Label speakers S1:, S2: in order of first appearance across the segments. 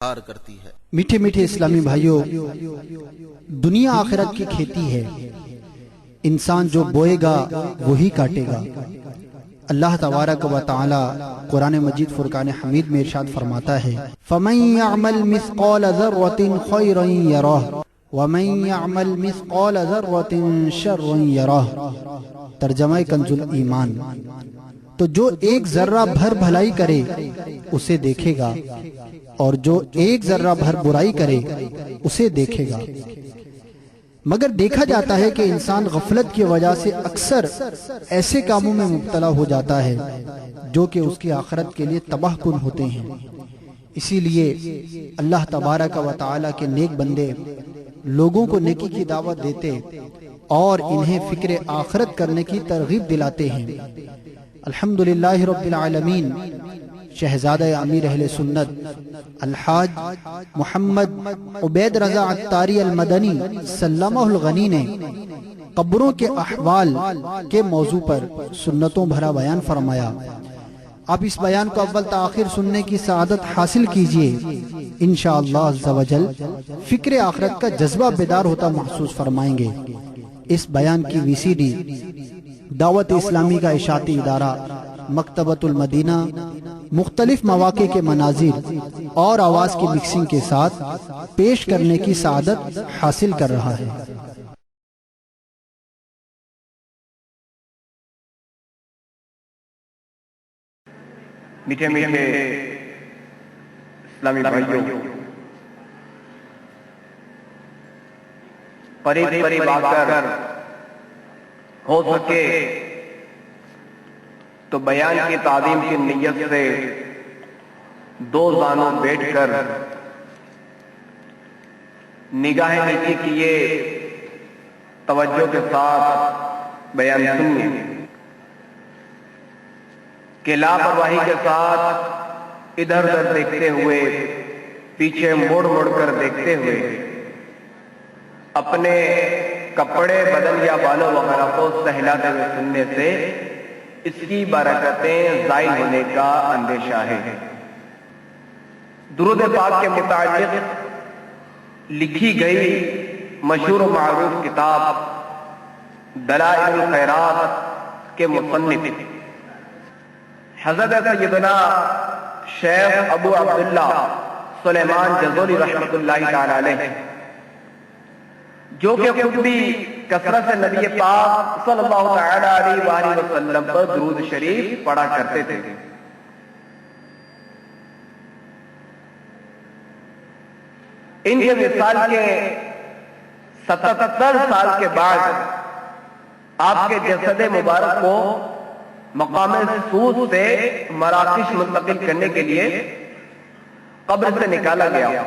S1: کرتی ہے۔
S2: میٹھے میٹھے اسلامی بھائیوں، دنیا آخرت کی کھیتی ہے، انسان جو بوئے گا وہی کاٹے گا۔ اللہ تبارک و تعالی قرآن مجید فرقان حمید میں ارشاد فرماتا ہے فَمَن يَعْمَلْ مِثْقَالَ ذَرَّةٍ خَيْرًا يَرَهُ وَمَن يَعْمَلْ مِثْقَالَ ذَرَّةٍ شَرًّا يَرَهُ۔ ترجمہ کنز الایمان، تو جو ایک ذرہ بھر بھلائی کرے اسے دیکھے گا اور جو ایک ذرہ بھر برائی کرے اسے دیکھے گا۔ مگر دیکھا جاتا ہے کہ انسان غفلت کی وجہ سے اکثر ایسے کاموں میں مبتلا ہو جاتا ہے جو کہ اس کی آخرت کے لیے تباہ کن ہوتے ہیں۔ اسی لیے اللہ تبارک و تعالی کے نیک بندے لوگوں کو نیکی کی دعوت دیتے اور انہیں فکر آخرت کرنے کی ترغیب دلاتے ہیں۔ الحمدللہ رب العالمین، شہزادہ امیر اہل سنت الحاج محمد عبید رضا عطاری المدنی سلمہ الغنی نے قبروں کے احوال کے موضوع پر سنتوں بھرا بیان فرمایا۔ آپ اس بیان کو اول تا آخر سننے کی سعادت حاصل کیجئے، انشاءاللہ عز و جل فکر آخرت کا جذبہ بیدار ہوتا محسوس فرمائیں گے۔ اس بیان کی وی سی ڈی دعوت اسلامی کا اشاعتی ادارہ مکتبۃ المدینہ مختلف مواقع کے مناظر اور آواز کی مکسنگ کے ساتھ پیش کرنے کی سعادت حاصل کر رہا ہے۔
S3: میٹھے میٹھے اسلامی بھائیوں، قریب قریب آ کر ہو سکے تو بیان کی تعظیم کی نیت سے دو زانوں بیٹھ کر نگاہ نیچی کیے توجہ کے ساتھ بیان سنیے کہ لاپرواہی کے ساتھ ادھر ادھر دیکھتے ہوئے، پیچھے موڑ موڑ کر دیکھتے ہوئے اپنے کپڑے بدن یا بالوں وغیرہ کو سہلاتے ہوئے سننے سے اس کی برکتیں ضائع ہونے کا اندیشہ ہے۔ درود پاک کے متعلق لکھی گئی مشہور و معروف کتاب دلائل الخیرات کے مصنف حضرت سیدنا شیخ ابو عبداللہ سلیمان جزولی رحمۃ اللہ تعالی علیہ، جو کہ خود بھی کثرت سے نبی پاک صلی اللہ تعالی علیہ وآلہ وسلم پر درود شریف پڑھا کرتے تھے، ان کے وصال کے 77 سال کے بعد آپ کے جسد مبارک کو مقام سوز سے مراکش منتقل کرنے کے لیے قبر سے نکالا گیا،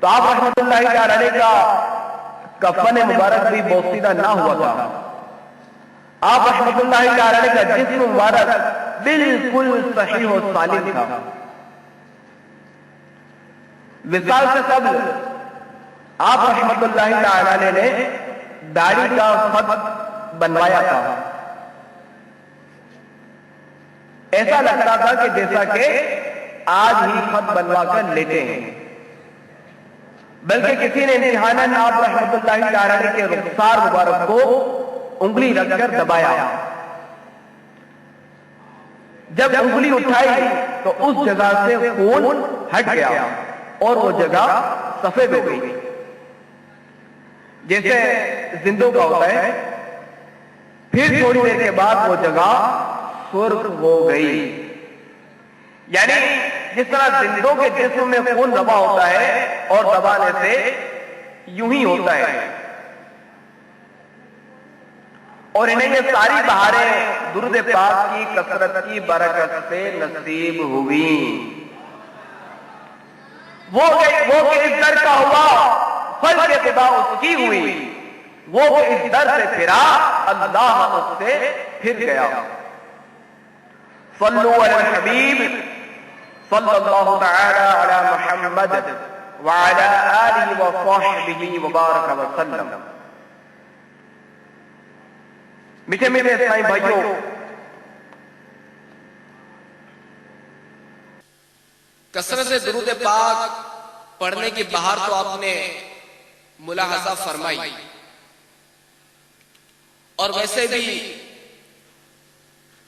S3: تو آپ رحمت اللہ تعالی علیہ کا کفن مبارک بھی بوسیدہ نہ ہوا تھا۔ آپ رحمت اللہ تعالی علیہ کا جسم مبارک بالکل صحیح و سالم تھا۔ وصال سے قبل آپ رحمت اللہ تعالی علیہ نے داڑھی کا خط بنوایا تھا، ایسا لگتا تھا کہ جیسا کہ آج ہی خط بنوا کر لیتے ہیں، بلکہ کسی نے امتحاناً آپ رحمت اللہ تعالی علیہ کے رخسار مبارک کو انگلی رکھ کر دبایا، جب انگلی اٹھائی تو اس جگہ سے خون ہٹ گیا اور وہ جگہ سفید ہو گئی، جیسے زندوں کا ہوتا ہے۔ پھر تھوڑی دیر کے بعد وہ جگہ سرخ ہو گئی، یعنی جس طرح زندوں کے جسم میں خون دبا ہوتا ہے اور دبانے سے یوں ہی ہوتا ہے، اور انہیں یہ ساری بہاریں درود پاک کی کثرت کی برکت سے نصیب ہوئی۔ وہ کہ اس در کا ہوا پھل کے خدا اس کی ہوئی، وہ کہ اس در سے پھرا اللہ اس سے پھر گیا۔ صلو علی الحبیب صلی اللہ تعالی علی محمد وعلی آلہ وصحبہ وبارک وسلم۔ میٹھے میٹھے اسلامی بھائیوں،
S1: کثرت سے درود پاک پڑھنے کی بہار تو آپ نے ملاحظہ فرمائی، اور ویسے بھی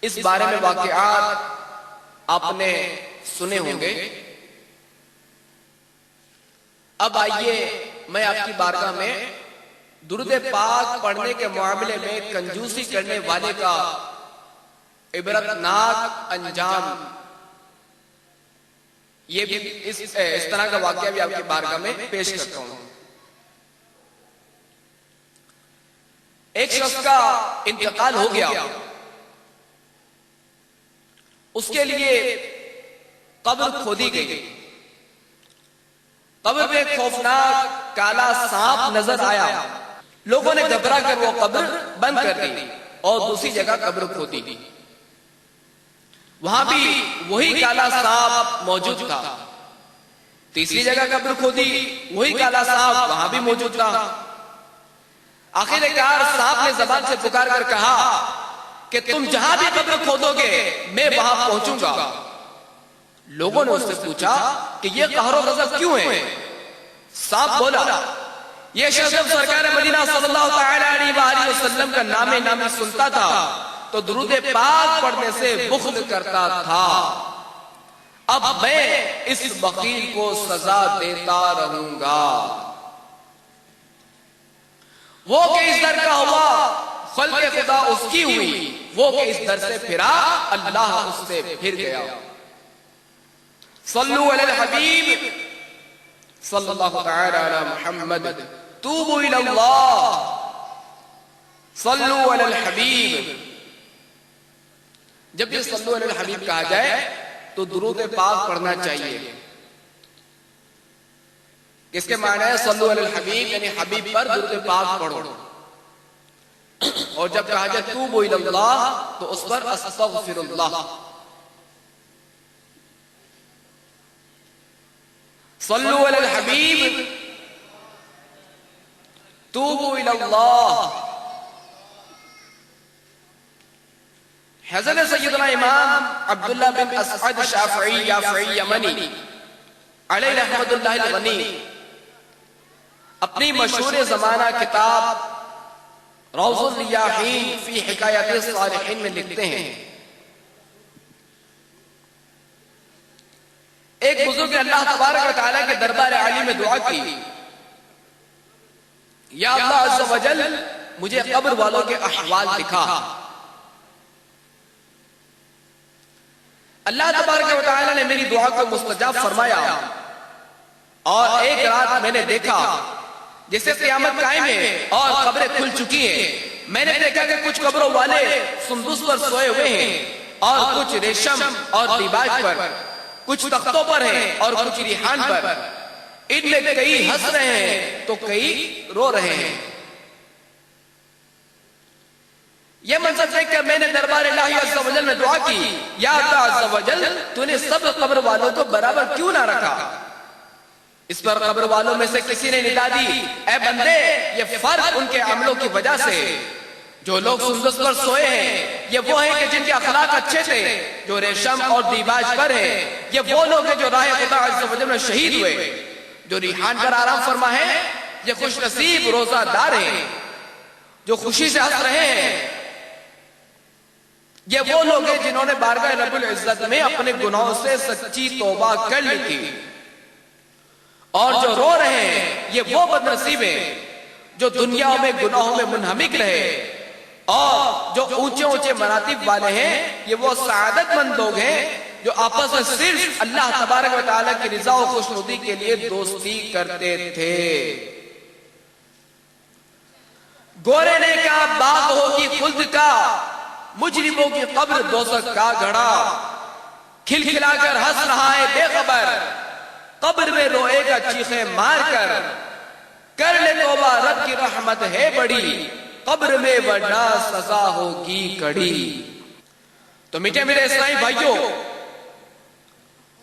S1: اس بارے میں واقعات آپ نے سنے ہوں گے۔ اب آئیے میں آپ کی بارگاہ میں درود پاک پڑھنے کے معاملے میں کنجوسی کرنے والے کا عبرتناک انجام، یہ بھی اس طرح کا واقعہ بھی آپ کی بارگاہ میں پیش کرتا ہوں۔ ایک شخص کا انتقال ہو گیا، اس کے لیے قبر کھودی گئی۔ قبر میں ایک خوفناک کالا سانپ نظر آیا، لوگوں نے گھبرا کر وہ قبر بند کر دی اور دوسری جگہ قبر کھودی۔ وہاں بھی وہی کالا سانپ موجود تھا۔ تیسری جگہ قبر کھودی، وہی کالا سانپ وہاں بھی موجود تھا۔ آخر کار سانپ نے زبان سے پکار کر کہا کہ تم جہاں بھی قبر کھودو گے میں وہاں پہنچوں گا۔ لوگوں نے اس سے پوچھا کہ یہ قہر و غضب کیوں ہے؟ سانپ بولا، یہ شخص جب سرکار مدینہ صلی اللہ تعالی علیہ وآلہ وسلم کا نام نامی سنتا تھا تو درود پاک پڑھنے سے بخل کرتا تھا، اب میں اس بخیل کو سزا دیتا رہوں گا۔ وہ کہ اس در کا ہوا خلق خدا اس کی ہوئی، وہ کہ اس در سے پھرا اللہ اس سے پھر گیا۔ صلو علی الحبیب صلی اللہ تعالی علی محمد، توبوا الی اللہ، صلو علی الحبیب۔ جب یہ صلو علی الحبیب کہا جائے تو درود پاک پڑھنا چاہیے۔ اس کے معنی ہے صلو علی الحبیب یعنی حبیب پر درود پاک پڑھو، اور جب کہا جائے توبوا الی اللہ تو اس پر استغفر اللہ۔ صلو علی الحبیب توبوا الی اللہ۔ حضرت سیدنا امام عبداللہ بن اسعد شافعی یافعی یمنی علیہ رحمت اللہ الغنی اپنی مشہور زمانہ کتاب روض الریاحین فی حکایات الصالحین میں لکھتے ہیں، ایک بزرگ نے اللہ تبارک و تعالیٰ کے دربار عالی میں دعا کی، یا اللہ عز و جل مجھے قبر والوں کے احوال دکھا۔ اللہ تبارک و تعالیٰ نے میری دعا کو مستجاب فرمایا، اور ایک رات میں نے دیکھا جیسے قیامت قائم ہے اور قبریں کھل چکی ہیں۔ میں نے دیکھا کہ کچھ قبروں والے سندس پر سوئے ہوئے ہیں اور کچھ ریشم اور دیباج پر، کچھ تختوں پر ہیں اور کچھ ریحان پر۔ ان میں کئی ہنس رہے ہیں تو کئی رو رہے ہیں۔ یہ منظر دیکھ کر میں نے دربار الہی عز و جل میں دعا کی، یا اللہ عز و جل تو نے سب قبر والوں کو برابر کیوں نہ رکھا؟ اس پر قبر والوں میں سے کسی نے ندا دی، اے بندے یہ فرق ان کے عملوں کی وجہ سے، جو لوگ سندس پر سوئے ہیں یہ وہ ہیں کہ جن کے اخلاق اچھے تھے، جو ریشم اور دیباج پر ہیں یہ وہ لوگ ہیں جو راہ خدا عز و جل میں شہید ہوئے، جو ریحان پر آرام فرما ہے یہ خوش نصیب روزہ دار ہیں، جو خوشی سے ہنس رہے ہیں یہ وہ لوگ ہیں جنہوں نے بارگاہ رب العزت میں اپنے گناہوں سے سچی توبہ کر لی تھی، اور جو رو رہے ہیں یہ وہ بد نصیب ہیں جو دنیا میں گناہوں میں منہمک رہے، اور جو اونچے اونچے مراتب والے ہیں یہ وہ سعادت مند لوگ ہیں جو آپس میں صرف اللہ تبارک و تعالیٰ کی رضا و خوشنودی کے لیے دوستی کرتے تھے۔ گورے نے کہا باغ ہوگی خلد کا، مجرموں کی قبر دوزخ کا گھڑا، کھل کھلا کر ہنس رہا ہے بے خبر، قبر میں روئے گا چیخیں مار کر لے توبہ رب کی رحمت ہے بڑی، قبر میں ورنہ سزا ہوگی کڑی۔ تو میٹھے میرے اسلامی بھائیوں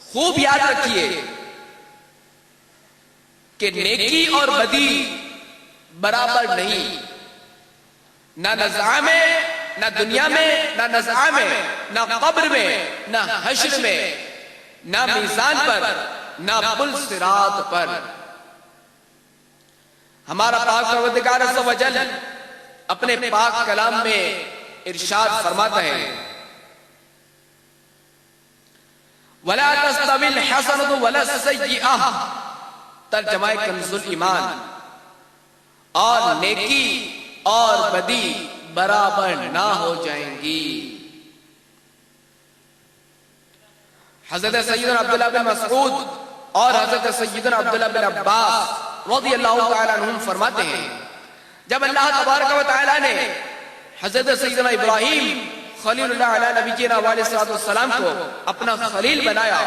S1: خوب یاد رکھیے کہ نیکی اور بدی برابر نہیں، نہ نزعہ میں، نہ دنیا میں، نہ نزعہ میں، نہ قبر میں، نہ حشر میں، نہ میزان پر، نہ پل صراط پر۔ ہمارا پاک پروردگار عز و جل اپنے پاک کلام میں ارشاد فرماتا ہے وَلَا تَسْتَوِي الْحَسَنَةُ وَلَا السَّيِّئَةُ، ترجمہ کنز الایمان، اور نیکی اور بدی برابر نہ ہو جائیں گی۔ حضرت سیدنا عبداللہ بن مسعود اور حضرت سیدنا عبداللہ بن عباس رضی اللہ تعالیٰ عنہم فرماتے ہیں جب اللہ تبارک و تعالیٰ نے حضرت سیدنا ابراہیم خلیل اللہ علیہ نبینا علیہ السلام کو اپنا خلیل بنایا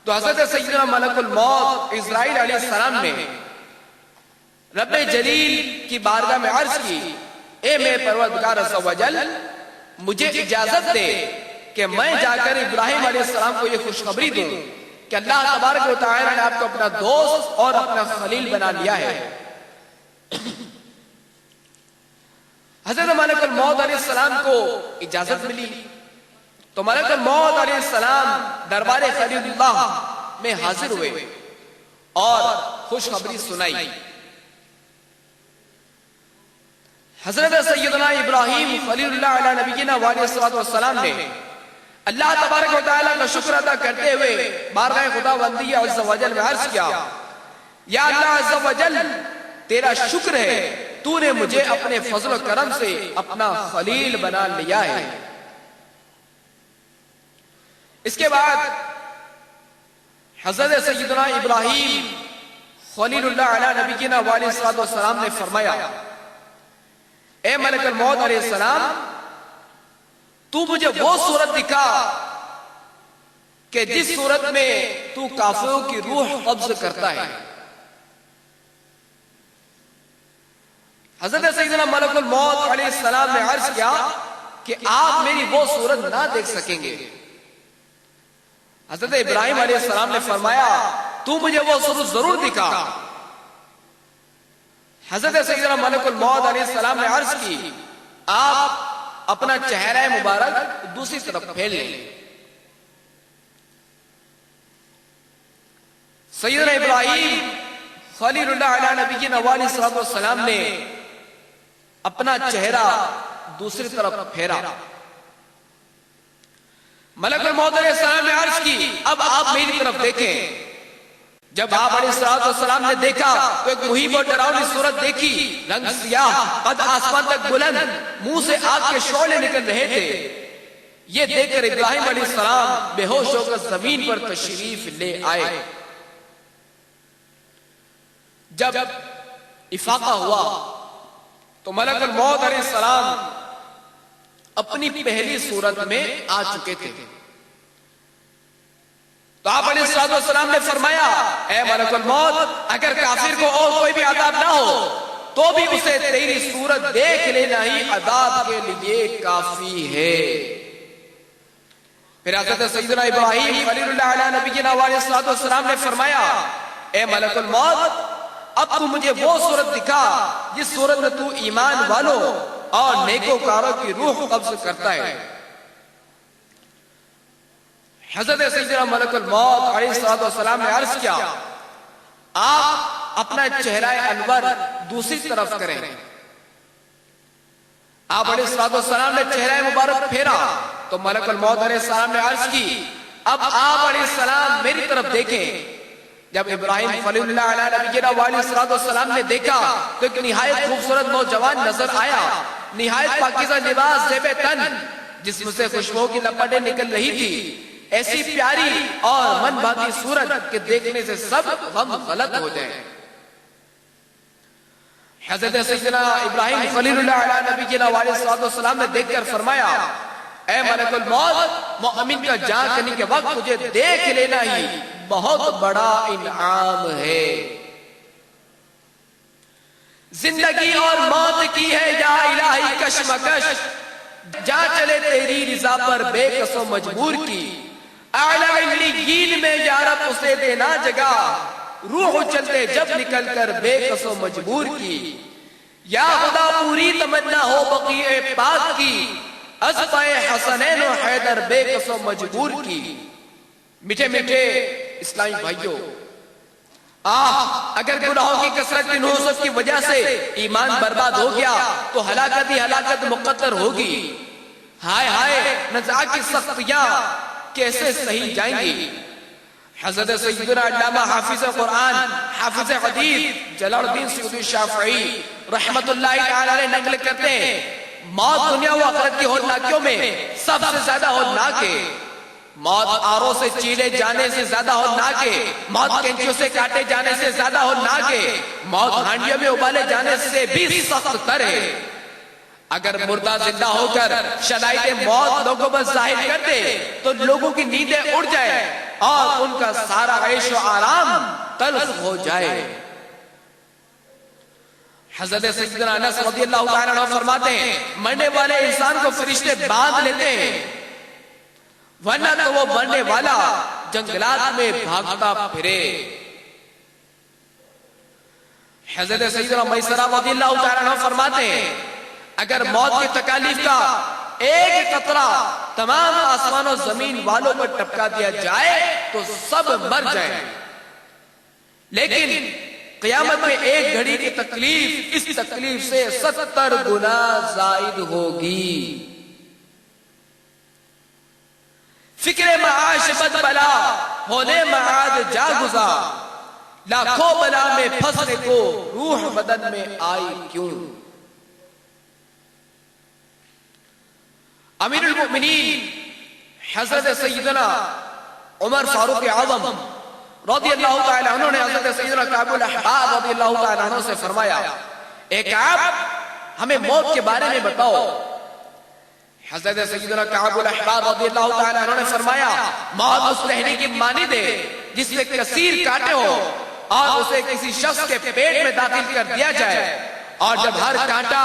S1: تو حضرت سیدنا ملک الموت اسرائیل علیہ السلام نے رب جلیل کی بارگاہ میں عرض کی اے میرے پروردگار عز و جل مجھے اجازت دے کہ میں جا کر ابراہیم علیہ السلام کو یہ خوشخبری دوں کہ اللہ تبارک و تعالی نے آپ کو اپنا دوست اور اپنا خلیل بنا لیا ہے۔ حضرت ملک الموت علیہ السلام کو اجازت ملی تو ملک الموت علیہ السلام دربار خلیل اللہ میں حاضر ہوئے اور خوشخبری سنائی۔ حضرت سیدنا ابراہیم خلیل اللہ علیہ نبینا علیہ السلام نے اللہ تبارک و تعالیٰ کا شکر ادا کرتے ہوئے بارگاہ خداوندی عز و جل میں عرض کیا یا اللہ عز و جل تیرا شکر ہے تو نے مجھے اپنے فضل و کرم سے اپنا خلیل بنا لیا ہے۔ اس کے بعد حضرت سیدنا ابراہیم خلیل اللہ علیہ نبینا علیہ السلام نے فرمایا اے ملک الموت علیہ السلام تو مجھے وہ صورت دکھا کہ جس صورت میں تو کافروں کی روح قبض کرتا ہے۔ حضرت سیدنا ملک الموت علیہ السلام نے عرض کیا کہ آپ میری وہ صورت نہ دیکھ سکیں گے۔ حضرت ابراہیم علیہ السلام نے فرمایا تو مجھے وہ صورت ضرور دکھا۔ حضرت سیدنا ملک الموت علیہ السلام نے عرض کی آپ اپنا چہرہ مبارک دوسری طرف پھیر لیں۔ سیدنا ابراہیم خلیل اللہ علیہ نبینا علیہ السلام نے اپنا چہرہ دوسری طرف پھیرا۔ ملک الموت علیہ السلام نے عرض کی اب آپ میری طرف دیکھیں۔ جب آپ علیہ السلام نے دیکھا تو ایک مہیب اور ڈراؤنی صورت دیکھی، رنگ سیاہ، قد آسمان تک بلند، منہ سے آگ کے شعلے نکل رہے تھے۔ یہ دیکھ کر ابراہیم علیہ السلام بے ہوش ہو کر زمین پر تشریف لے آئے۔ جب افاقہ ہوا تو ملک الموت علیہ السلام اپنی پہلی صورت میں آ چکے تھے۔ تو آپ علیہ السلام نے فرمایا اے ملک الموت اگر کافر کو اور کوئی بھی عذاب نہ ہو تو بھی اسے تیری صورت دیکھ لینا ہی عذاب کے لیے کافی ہے۔ پھر حضرت سیدنا ابراہیم خلیل اللہ علیہ نبینا علیہ السلام نے فرمایا اے ملک الموت اب تو مجھے وہ صورت دکھا جس صورت میں تو ایمان والوں اور نیکوکاروں کی روح قبض کرتا ہے۔ حضرت سیدنا ملک الموت علیہ السلام نے عرض کیا آپ اپنا چہرہ انور دوسری طرف کریں۔ آپ علیہ السلام نے چہرہ مبارک پھیرا تو ملک الموت علیہ السلام نے عرض کی اب آپ علیہ السلام میری طرف دیکھیں۔ جب ابراہیم خلیل اللہ علیہ نبینا علیہ السلام نے دیکھا تو ایک نہایت خوبصورت نوجوان نظر آیا، نہایت پاکیزہ لباس زیب تن، جسم سے خوشبو کی لپٹیں نکل رہی تھی، ایسی پیاری اور من بھاتی صورت کہ دیکھنے سے سب غم غلط ہو جائیں۔ حضرت سیدنا ابراہیم خلیل اللہ علیہ نبینا علیہ السلام نے دیکھ کر فرمایا اے ملک الموت مومن کا جان کرنے کے وقت مجھے دیکھ لینا ہی بہت بڑا انعام ہے۔ زندگی اور موت کی ہے یا الہی کشمکش، جا چلے تیری رضا پر بے کس و مجبور کی، اعلیٰ علیین میں یا رب اسے دینا جگہ، روح چلتے جب نکل کر بے کس و مجبور کی، یا خدا پوری تمنا ہو بقیع پاک کی، ازفائے حسنین و حیدر بے کس و مجبور کی۔ میٹھے میٹھے اسلامی بھائیوں، اگر گناہوں کی کثرت کی نحوست کی وجہ سے ایمان برباد ہو گیا تو ہلاکت ہی ہلاکت مقدر ہوگی۔ ہائے ہائے نزاع کی سختیاں کیسے سہی جائیں گی۔ حضرت سیدنا علامہ حافظ قرآن، حافظ حدیث جلال الدین سیوطی شافعی رحمت اللہ تعالی علیہ نقل کرتے ہیں، موت دنیا و آخرت کی ہولناکیوں میں سب سے زیادہ ہولناک ہے۔ موت آروں سے چیلے جانے سے زیادہ ہولناک ہے، موت کینچیوں سے کاٹے جانے سے زیادہ ہولناک ہے، موت ہانڈیوں میں ابالے جانے سے بھی سخت تر ہے۔ اگر مردہ زندہ ہو کر شدائد موت لوگوں پر ظاہر کر دے تو لوگوں کی نیندیں اڑ جائے اور ان کا سارا عیش و آرام تلخ ہو جائے۔ حضرت سیدنا انس رضی اللہ تعالیٰ عنہ فرماتے ہیں، مرنے والے انسان کو فرشتے باندھ لیتے ہیں، ورنہ تو وہ مرنے والا جنگلات میں بھاگتا پھرے۔ حضرت سیدنا میسرہ رضی اللہ تعالیٰ عنہ فرماتے ہیں، اگر موت کی تکالیف کا ایک قطرہ تمام آسمان و زمین والوں پر ٹپکا دیا جائے تو سب مر جائیں، لیکن قیامت میں ایک گھڑی کی تکلیف اس تکلیف سے 70 گنا زائد ہوگی۔ فکر معاش بد بلا ہونے معاد جا گزار، لاکھوں بلا میں پھنسنے کو روح بدن میں آئی کیوں۔ امیر المؤمنین حضرت سیدنا عمر فاروق اعظم رضی اللہ تعالیٰ عنہ نے حضرت سیدنا کعب الاحبار رضی اللہ تعالیٰ عنہ سے فرمایا، اے کعب ہمیں موت کے بارے میں بتاؤ۔ حضرت سیدنا کعب الاحبار رضی اللہ تعالیٰ عنہ نے فرمایا، موت اس لہنے کی مانند ہے جس میں کثیر کانٹے ہو اور اسے کسی شخص کے پیٹ میں داخل کر دیا جائے، اور جب ہر کانٹا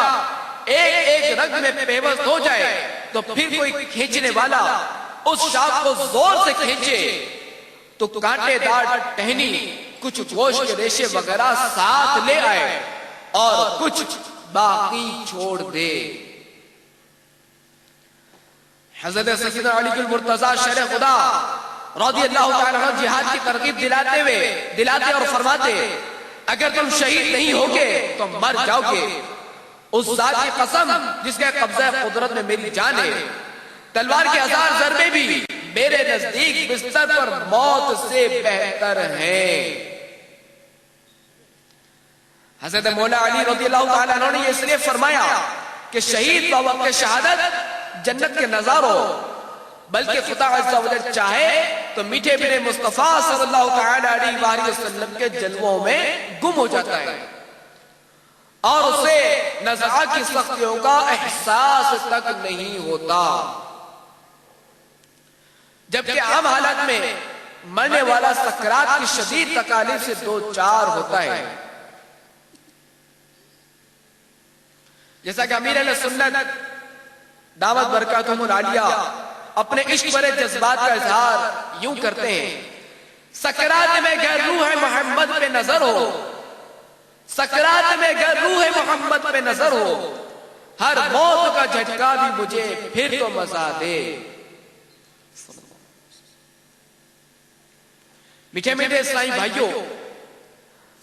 S1: ایک ایک رگ میں پیوست ہو جائے تو پھر کوئی کھینچنے والا اس شاخ کو زور سے کھینچے تو کانٹے دار ٹہنی کچھ گوشت کے ریشے وغیرہ ساتھ لے آئے اور کچھ باقی چھوڑ دے۔ حضرت سیدنا علی المرتضی شرع خدا رضی اللہ تعالیٰ عنہ جہاد کی ترغیب دلاتے اور فرماتے، اگر تم شہید نہیں ہوگے تو مر جاؤ گے۔ اس ذات کی قسم جس کے قبضہ قدرت میں میری جان ہے، تلوار کے 1000 ضربے بھی میرے نزدیک بستر پر موت سے بہتر ہیں۔ حضرت مولا علی رضی اللہ تعالیٰ عنہ نے اس لیے فرمایا کہ شہید بوقت شہادت جنت کے نظاروں، بلکہ خدا عز و جل چاہے تو میٹھے میرے مصطفیٰ صلی اللہ تعالیٰ علیہ وسلم کے جلووں میں گم ہو جاتا ہے اور اسے نزاع کی سختیوں کا احساس تک نہیں ہوتا۔ جبکہ عام حالات میں مرنے والا سکرات کی شدید تکالیف سے دوچار ہوتا ہے۔ جیسا کہ امیر اہل سنت دعوت برکاتہم العالیہ اپنے عشق بھرے جذبات کا اظہار یوں کرتے ہیں، سکرات میں گر روح محمد پہ نظر ہو، سکرات میں گر روح محمد پہ نظر ہو، ہر موت کا جھٹکا بھی مجھے پھر تو مزہ دے۔ میٹھے میٹھے اسلامی بھائیوں،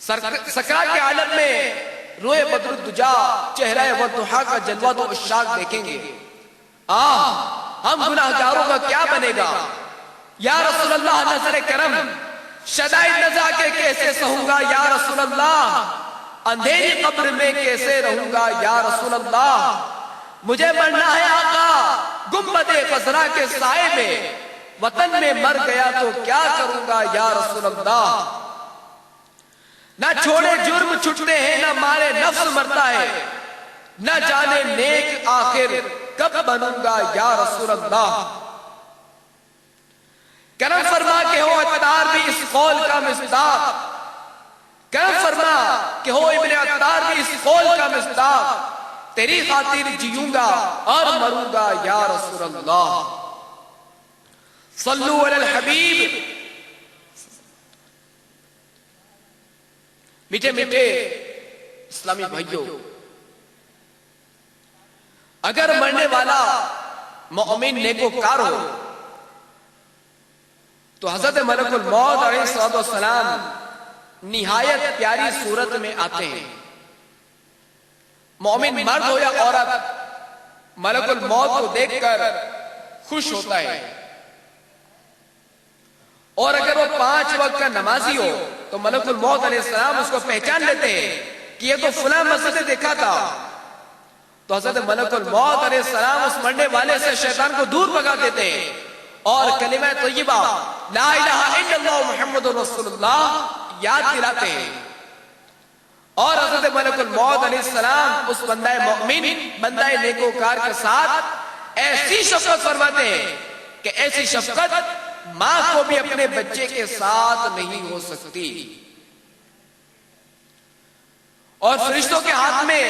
S1: سکرات کے عالم میں روح بدر الدجا چہرہ والضحا کا جلوہ تو عشاق دیکھیں گے۔ ہم گناہگاروں کا کیا بنے گا؟ یا رسول اللہ نظر کرم، شدائد نزاع کے کیسے سہوں گا یا رسول اللہ، اندھیری قبر میں کیسے رہوں گا یا رسول اللہ، مجھے مرنا ہے آقا گنبد خضرا کے سائے میں، وطن میں مر گیا تو کیا کروں گا یا رسول اللہ، نہ چھوڑے جرم چھٹتے ہیں نہ مارے نفس مرتا ہے، نہ جانے نیک آخر کب بنوں گا یا رسول اللہ، کرم فرما کہ ہو عطار بھی اس قول کا مصداق، کرم فرما کہ ہو ابن عطار بھی اس قول کا مصداق، تیری خاطر جیوں گا اور مروں گا یا رسول اللہ، صلو علی الحبیب۔ میٹھے میٹھے اسلامی بھائیوں، اگر مرنے والا مومن نیکوکار ہو تو حضرت ملک الموت علیہ السلام نہایت پیاری صورت میں آتے ہیں. مومن مرد ہو یا عورت ملک الموت کو دیکھ کر خوش ہوتا ہے. اور اگر وہ 5 وقت کا نمازی ہو تو ملک الموت علیہ السلام اس کو پہچان لیتے ہیں کہ یہ تو فلاں مسجد دیکھا تھا. تو حضرت ملک الموت علیہ السلام اس مرنے والے سے شیطان کو دور بھگا دیتے ہیں اور کلمہ طیبہ لا الہ الا اللہ محمد رسول اللہ یاد دلاتے ہیں. اور حضرت ملک الموت علیہ السلام اس بندہ مومن بندہ نیکوکار کے ساتھ ایسی شفقت فرماتے ہیں کہ ایسی شفقت ماں کو بھی اپنے بچے کے ساتھ نہیں ہو سکتی. اور فرشتوں کے ہاتھ میں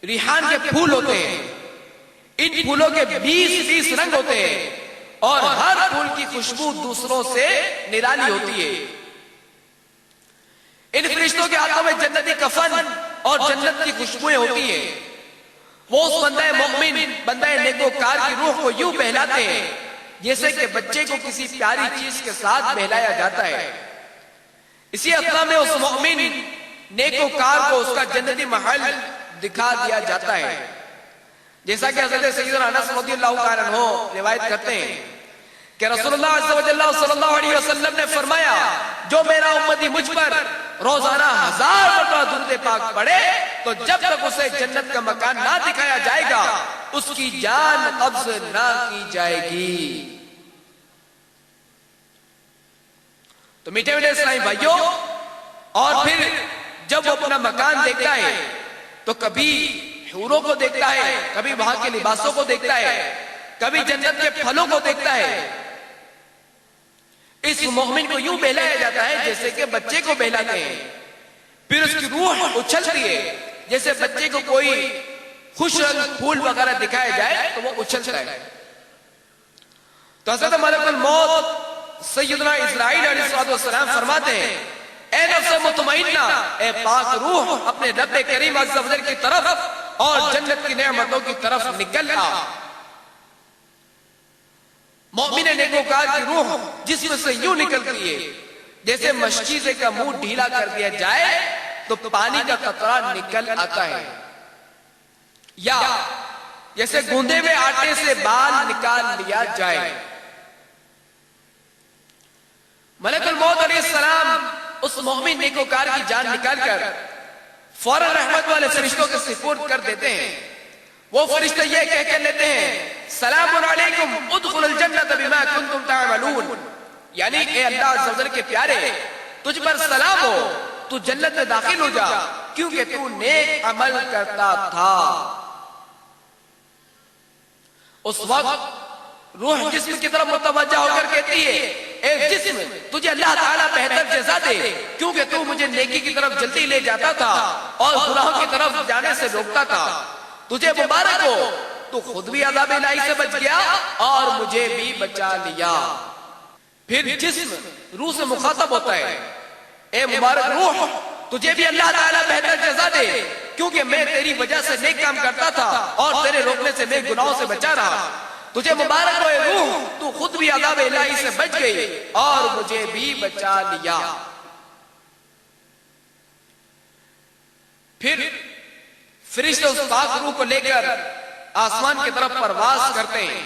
S1: ریحان کے پھول ہوتے ہیں. ان پھولوں کے 20 رنگ ہوتے ہیں اور ہر پھول کی خوشبو دوسروں سے نرالی ہوتی ہے. ان فرشتوں کے ہاتھوں میں جنتی کفن اور جنت کی خوشبوئیں ہوتی ہیں. وہ اس بندہ مومن بندہ نیکوکار کی روح کو یوں بہلاتے ہیں جیسے کہ بچے کو کسی پیاری چیز کے ساتھ بہلایا جاتا ہے. اسی اثنا میں اس مومن نیکوکار کو اس کا جنتی محل دکھا دیا جاتا ہے. جیسا کہ حضرت سیدنا انس رضی اللہ تعالیٰ عنہ روایت کرتے ہیں کہ رسول اللہ عز و جل صلی اللہ علیہ وسلم نے فرمایا جو میرا امتی مجھ پر روزانہ 1000 مرتبہ درود پاک پڑھے تو جب تک اسے جنت کا مکان نہ دکھایا جائے گا اس کی جان قبض نہ کی جائے گی. تو میٹھے میٹھے اسلامی بھائیوں، اور پھر جب وہ اپنا مکان دیکھتا ہے تو کبھی حوروں کو دیکھتا ہے، کبھی وہاں کے لباسوں کو دیکھتا ہے، کبھی جنت کے پھلوں کو دیکھتا ہے. اس مومن کو یوں بہلایا جاتا ہے جیسے کہ بچے کو بہلاتے ہیں. پھر اس کی روح اچھلتی ہے جیسے بچے کو کوئی خوش رنگ پھول وغیرہ دکھایا جائے تو وہ اچھلتا ہے. تو حضرت ملک الموت سیدنا اسرائیل علیہ السلام فرماتے ہیں اے نفس مطمئنہ، اے پاک روح اپنے رب کریم عز و جل کی طرف اور جنت کی نعمتوں کی طرف نکل آ. مومن نیکوکار کی روح جسم سے یوں نکلتی ہے جیسے مشکیزے کا منہ ڈھیلا کر دیا جائے تو پانی کا قطرہ نکل آتا ہے، یا جیسے گوندے ہوئے آٹے سے بال نکال لیا جائے. ملک الموت علیہ السلام اس مومن نیکوکار کی جان نکال کر فوراً رحمت والے فرشتوں کے سپرد کر دیتے ہیں. وہ فرشتے یہ کہہ کر لیتے ہیں سلام علیکم ادخل الجنت بما کنتم تعملون، یعنی اے اللہ عز و جل کے پیارے تجھ پر سلام ہو، تو جنت میں داخل ہو جا کیونکہ تو نیک عمل کرتا تھا. اس وقت روح جسم کی طرف متوجہ ہو کر کہتی ہے اے جسم تجھے اللہ تعالیٰ بہتر جزا دے کیونکہ تو مجھے نیکی کی طرف جلدی لے جاتا تھا اور گناہوں کی طرف جانے سے روکتا تھا. تجھے مبارک ہو، تو خود بھی عذاب الہی سے بچ گیا اور مجھے بھی بچا لیا. پھر جسم روح سے مخاطب ہوتا ہے اے مبارک روح تجھے بھی اللہ تعالیٰ بہتر جزا دے کیونکہ میں تیری وجہ سے نیک کام کرتا تھا اور تیرے روکنے سے میں گناہوں سے بچا رہا. تجھے مبارک ہو اے روح تو خود بھی عذاب الہی سے بچ گئی اور مجھے بھی بچا لیا. پھر فرشتے اس پاک روح کو لے کر آسمان کی طرف پرواز کرتے ہیں.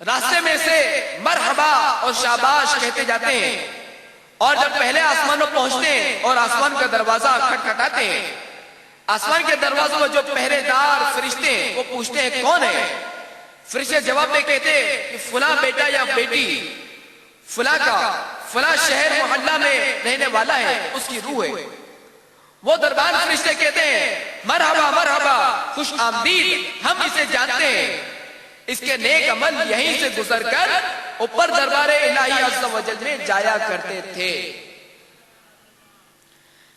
S1: راستے میں سے مرحبا اور شاباش کہتے جاتے ہیں اور جب پہلے آسمان میں پہنچتے ہیں اور آسمان کا دروازہ کھٹکھٹاتے ہیں، آسمان کے دروازوں میں جو پہرے دار فرشتے ہیں وہ پوچھتے ہیں کون ہے؟ فرشتے جواب میں کہتے ہیں کہ فلاں بیٹا یا بیٹی فلاں کا فلاں شہر محلہ میں رہنے والا ہے، اس کی روح ہے. وہ دربار فرشتے کہتے ہیں مرحبا مرحبا، خوش آمدید، ہم اسے جانتے ہیں، اس کے نیک عمل یہیں سے گزر کر اوپر دربار الہی عز و جل میں جایا کرتے تھے.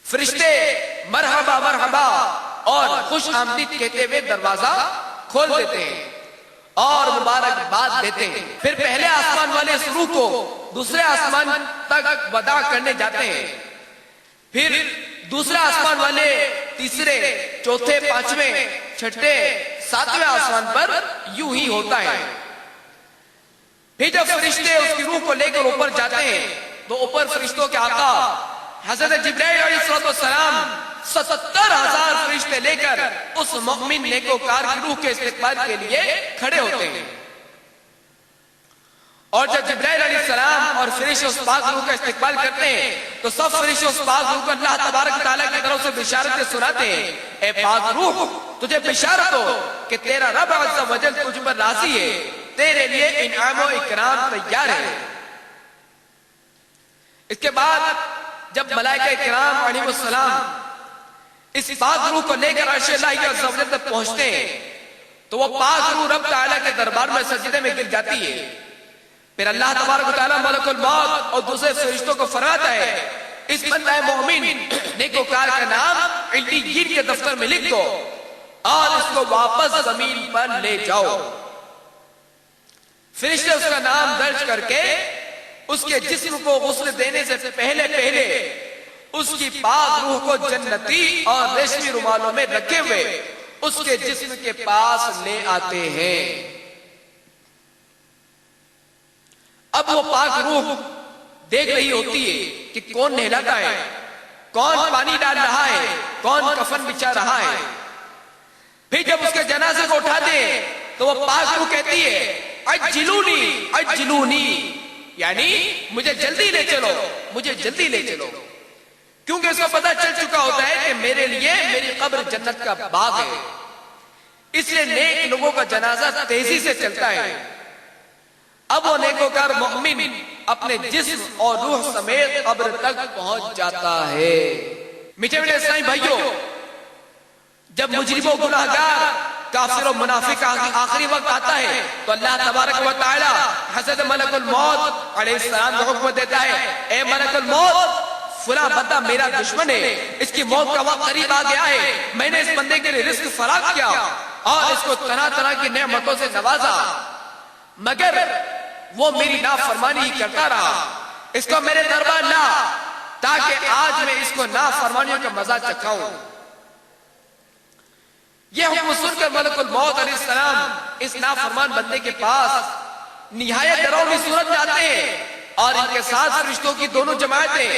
S1: فرشتے مرحبا مرحبا اور خوش آمدید کہتے ہوئے دروازہ کھول دیتے ہیں اور مبارکباد دیتے ہیں. پھر پہلے آسمان والے اس روح کو دوسرے آسمان تک وداع کرنے جاتے ہیں. پھر دوسرے آسمان والے تیسرے، چوتھے، پانچویں، چھٹے، ساتویں آسمان پر یوں ہی ہوتا ہے. پھر جب فرشتے اس کی روح کو لے کر اوپر جاتے ہیں تو اوپر فرشتوں کے آقا حضرت جبرائیل علیہ السلام 70,000 فرشتے لے کر اس مومن نیکوکار کی روح کے استقبال کے لیے کھڑے ہوتے ہیں. اور جب جبرائیل علیہ السلام اور فرشتے اس پاک روح کا استقبال کرتے ہیں تو سب فرشتے اس پاک روح کو اللہ تبارک تعالیٰ کی طرف سے بشارتیں سناتے ہیں. اے پاک روح، تجھے بشارت ہو کہ تیرا رب عز و جل تجھ پر راضی ہے، تیرے لیے انعام و اکرام تیار ہے. اس کے بعد جب ملائکہ کرام علیہ السلام اس پاک روح کو لے کر عرش الہی عز و جل تک پہنچتے ہیں تو وہ پاک روح رب تعالیٰ کے دربار میں سجدے میں گر جاتی ہے. پھر اللہ تبارک و تعالیٰ ملک الموت اور دوسرے فرشتوں کو فرماتا ہے اس بندہ مومن نیکوکار کا نام علیین کے دفتر میں لکھ دو اور اس کو واپس زمین پر لے جاؤ. فرشتے اس کا نام درج کر کے اس کے جسم کو غسل دینے سے پہلے اس کی پاک روح کو جنتی اور ریشمی رومالوں میں رکھے ہوئے اس کے جسم کے پاس لے آتے ہیں. اب وہ پاک روح دیکھ رہی ہوتی ہے کہ کون نہلاتا ہے، کون پانی ڈال رہا ہے، کون کفن بچھا رہا ہے. پھر جب اس کے جنازے کو اٹھاتے ہیں تو وہ پاک روح کہتی ہے اجلونی اجلونی، یعنی مجھے جلدی لے چلو، مجھے جلدی لے چلو. کیونکہ اس کو پتا چل چکا ہوتا ہے کہ میرے لیے میری قبر جنت کا باغ ہے. اس لیے نیک لوگوں کا جنازہ تیزی سے چلتا ہے. اب وہ نیکوکار مومن اپنے جسم اور روح سمیت قبر تک پہنچ جاتا ہے. میٹھے میٹھے اسلامی بھائیوں، جب مجرم و گناہگار کافر و منافق آخری وقت آتا ہے تو اللہ تبارک و تعالی حضرت ملک الموت علیہ السلام کو حکم دیتا ہے اے ملک الموت، فلاں بندہ میرا دشمن ہے، اس کی موت کا وقت قریب آ گیا ہے، میں نے اس بندے کے لیے رزق فراہم کیا اور اس کو طرح طرح کی نعمتوں سے نوازا، مگر وہ میری نافرمانی ہی کرتا رہا. اس کو میرے دربار لا تاکہ آج میں اس کو نافرمانیوں کا مزہ چکھاؤں. یہ حکم سن کر ملک الموت علیہ السلام اس نافرمان بندے کے پاس نہایت ڈراؤنی صورت میں آتے ہیں اور ان کے ساتھ فرشتوں کی دونوں جماعتیں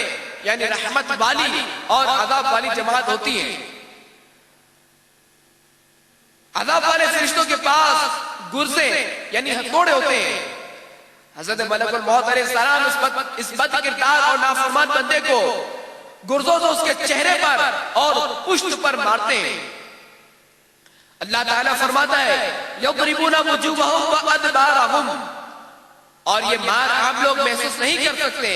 S1: یعنی رحمت والی اور عذاب والی جماعت ہوتی ہیں. عذاب والے فرشتوں کے پاس گرزے یعنی ہتھوڑے ہوتے ہیں. حضرت ملک الموت علیہ السلام اس بد کردار اور نافرمان بندے کو گرزوں سے اس کے چہرے پر اور پشت پر مارتے ہیں. اللہ تعالیٰ فرماتا ہے یضربون وجوہہم وادبارہم، اور یہ مار ہم لوگ محسوس نہیں کر سکتے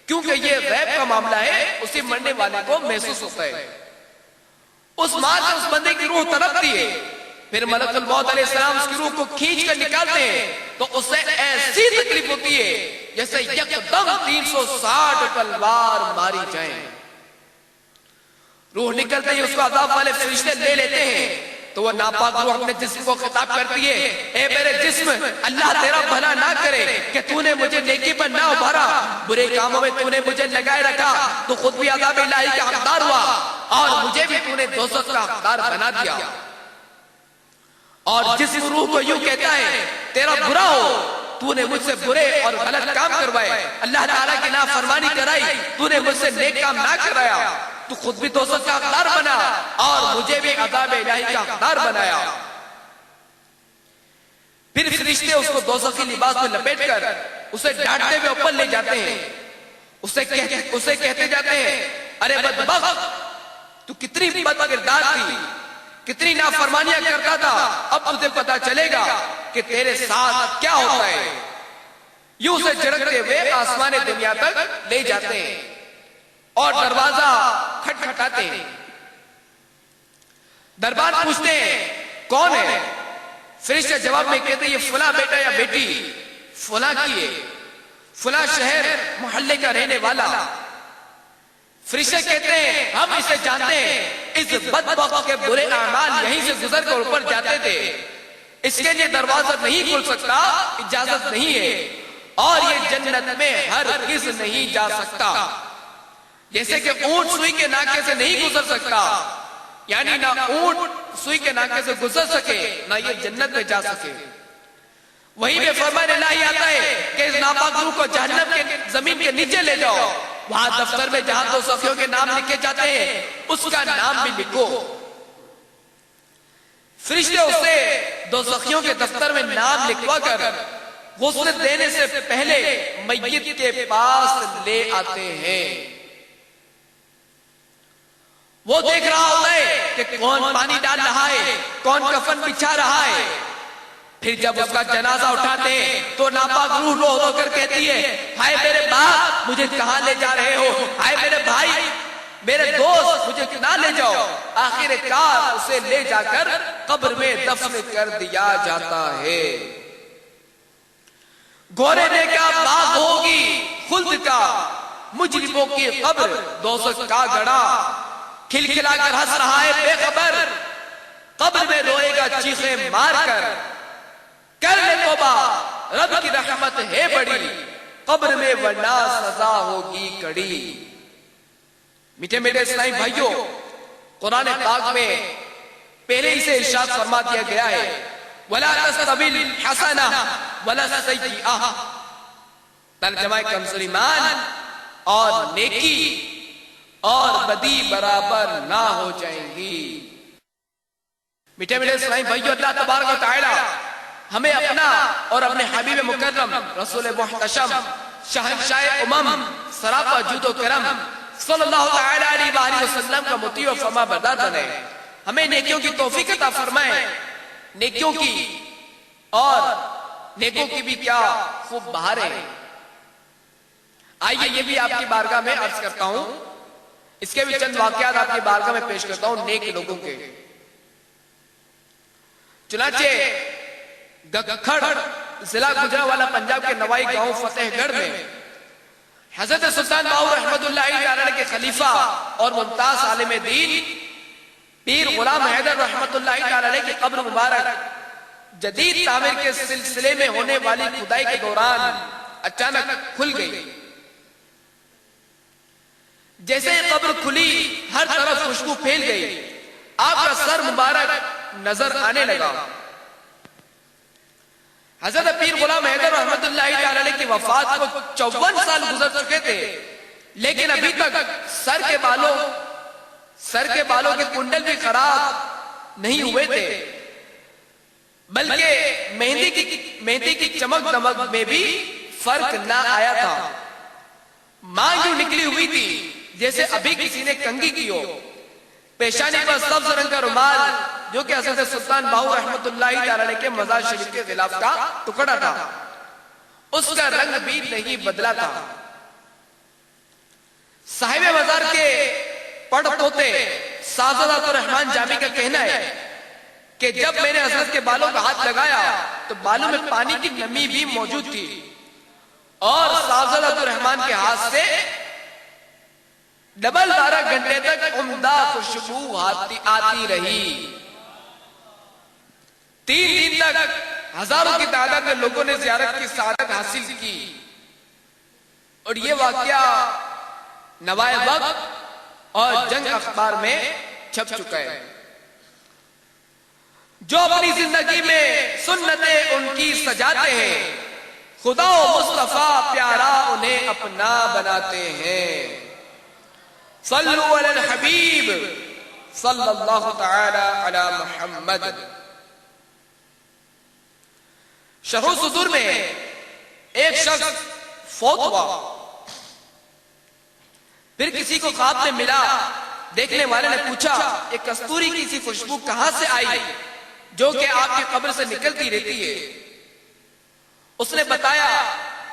S1: کیونکہ یہ غیب کا معاملہ ہے، اسی مرنے والے کو محسوس ہوتا ہے. اس مار سے اس بندے کی روح تڑپتی ہے. پھر ملک الموت علیہ السلام اس کی روح کو کھینچ کر نکالتے ہیں تو اسے ایسی تکلیف ہوتی ہے جیسے یکدم 360 تلوار ماری جائیں. روح نکلتے ہی اس کو عذاب والے فرشتے لے لیتے ہیں تو وہ ناپاک روح اپنے جسم کو خطاب کرتی ہے اے میرے جسم، اللہ تیرا بھلا نہ کرے کہ تو نے مجھے نیکی پر نہ ابھارا، برے کاموں میں تو نے مجھے لگائے رکھا، تو خود بھی عذاب الہی کا حقدار ہوا اور مجھے بھی تو نے دوزخ کا حقدار بنا دیا. اور جسم روح کو یوں کہتا ہے تیرا برا ہو، تو نے مجھ سے برے اور غلط کام کروائے، اللہ تعالیٰ کی نافرمانی کرائی، تو نے مجھ سے نیک کام نہ کرایا، تو خود بھی دوزخ کا حقدار بنا اور مجھے بھی عذاب الہی کا حقدار بنایا. پھر فرشتے اس کو دوزخی لباس میں لپیٹ کر اسے ڈانٹتے ہوئے اوپر لے جاتے ہیں. اسے کہتے جاتے ہیں ارے بدبخت، تو کتنی بد کردار تھی، کتنی نافرمانیاں کرتا تھا، اب تجھے پتا چلے گا کہ تیرے ساتھ کیا ہوتا ہے. یوں اسے جھڑکتے ہوئے آسمان دنیا تک لے جاتے ہیں اور دروازہ کھٹکھٹاتے ہیں. دربار پوچھتے ہیں کون ہے؟ فرشتے جواب میں کہتے ہیں یہ فلاں بیٹا یا بیٹی فلاں کی ہے، فلاں شہر محلے کا رہنے والا. فرشتے کہتے ہیں ہم اسے جانتے ہیں، اس بدبخت کے برے اعمال یہیں سے گزر کر اوپر جاتے تھے، اس کے لیے دروازہ نہیں کھل سکتا، اجازت نہیں ہے، اور یہ جنت میں ہرگز نہیں جا سکتا. جیسے کہ اونٹ سوئی کے ناکے سے نہیں گزر سکتا، یعنی نہ اونٹ سوئی کے ناکے سے گزر سکے نہ یہ جنت میں جا سکے. وہیں پہ فرمان الہی آتا ہے کہ اس ناپاک روح کو جہنم کے زمین کے نیچے لے جاؤ، وہاں دفتر میں جہاں دو سخیوں کے نام لکھے جاتے ہیں اس کا نام بھی لکھو۔ فرشتے اسے دو سخیوں کے دفتر میں نام لکھوا کر غسل دینے سے پہلے میت کے پاس لے آتے ہیں۔ وہ دیکھ رہا ہوتا ہے کہ کون پانی ڈال رہا ہے، کون کفن بچھا رہا ہے۔ پھر جب اس کا جنازہ اٹھاتے ہیں تو ناپاک روح رو رو کر کہتی ہے، ہائے میرے باپ مجھے کہاں لے جا رہے ہو، ہائے میرے بھائی میرے دوست مجھے نہ لے جاؤ۔ آخر کار اسے لے جا کر قبر میں دفن کر دیا جاتا ہے۔ گھوڑے نے کیا باغ ہوگی خلد کا، مجرموں کی قبر دوزخ کا گڑا، کھلکھلا کر ہنس رہا ہے بے خبر، قبر میں روئے گا چیخیں مار کر، کر لے توبہ رب کی رحمت ہے بڑی، قبر میں ورنہ سزا ہوگی کڑی۔ میٹھے میٹھے اسلامی بھائیوں، قرآن پاک میں پہلے ہی سے ارشاد فرما دیا گیا ہے وَلَا تَسْتَوِي الْحَسَنَةُ وَلَا السَّيِّئَةُ، ترجمہ کمزور ایمان اور نیکی اور بدی برابر نہ ہو جائیں گی۔ میٹھے میٹھے اسلامی بھائیوں، اللہ تبارک و تعالی ہمیں اپنا اور اپنے حبیب مکرم رسول محتشم شہنشاہ امم سراپا جود و کرم صلی اللہ تعالی علیہ وآلہ وسلم کا مطیع و فرما بردار بنے، ہمیں نیکیوں کی توفیق عطا فرمائے، نیکیوں کی اور نیکوں کی بھی کیا خوب بہاریں۔ آئیے یہ بھی آپ کی بارگاہ میں عرض کرتا ہوں، اس کے بھی چند واقعات آپ کی بارگاہ میں پیش کرتا ہوں نیک لوگوں کے۔ چنانچہ گکھڑ ضلع گجرانوالہ پنجاب کے نوائی گاؤں فتح گڑھ میں حضرت سلطان باہو رحمت اللہ علیہ کے خلیفہ اور ممتاز عالم دین پیر غلام حیدر رحمت اللہ علیہ کی قبر مبارک جدید تعمیر کے سلسلے میں ہونے والی کھدائی کے دوران اچانک کھل گئی۔ جیسے قبر کھلی ہر طرف خوشبو پھیل گئی، آپ کا سر مبارک نظر آنے لگا۔ حضرت پیر غلام حیدر رحمت اللہ علیہ کی وفات کو 54 سال گزر چکے تھے، لیکن ابھی تک سر کے بالوں کے کنڈل بھی خراب نہیں ہوئے تھے، بلکہ مہندی کی چمک دمک میں بھی فرق نہ آیا تھا۔ مانگ یوں نکلی ہوئی تھی جیسے ابھی کسی نے کنگھی کی ہو۔ پیشانی پر سبز رنگ کا رومال جو کہ حضرت سلطان باہو رحمت اللہ علیہ کے مزار شریف کے غلاف کا ٹکڑا تھا، اس کا رنگ بھی نہیں بدلا تھا۔ صاحب مزار کے پڑھ توتے سعادت عبد الرحمن جامی کا کہنا ہے کہ جب میں نے حضرت کے بالوں کا ہاتھ لگایا تو بالوں میں پانی کی نمی بھی موجود تھی اور سعادت عبد الرحمن کے ہاتھ سے ڈبل 12 گھنٹے تک عمدہ خوشبو آتی رہی۔ 3 دن تک ہزاروں کی تعداد میں لوگوں نے زیارت کی سعادت حاصل کی، اور یہ واقعہ نوائے وقت اور جنگ اخبار میں چھپ چکا ہے۔ جو اپنی زندگی میں سنتیں ان کی سجاتے ہیں، خدا و مصطفیٰ پیارا انہیں اپنا بناتے ہیں۔ صلو علی الحبیب صلی اللہ تعالی علی محمد۔ شرح صدور میں ایک شخص فوت ہوا، پھر کسی کو خواب میں ملا۔ دیکھنے والے نے پوچھا یہ کستوری کی سی خوشبو کہاں سے آئی جو کہ آپ کی قبر سے نکلتی رہتی ہے؟ اس نے بتایا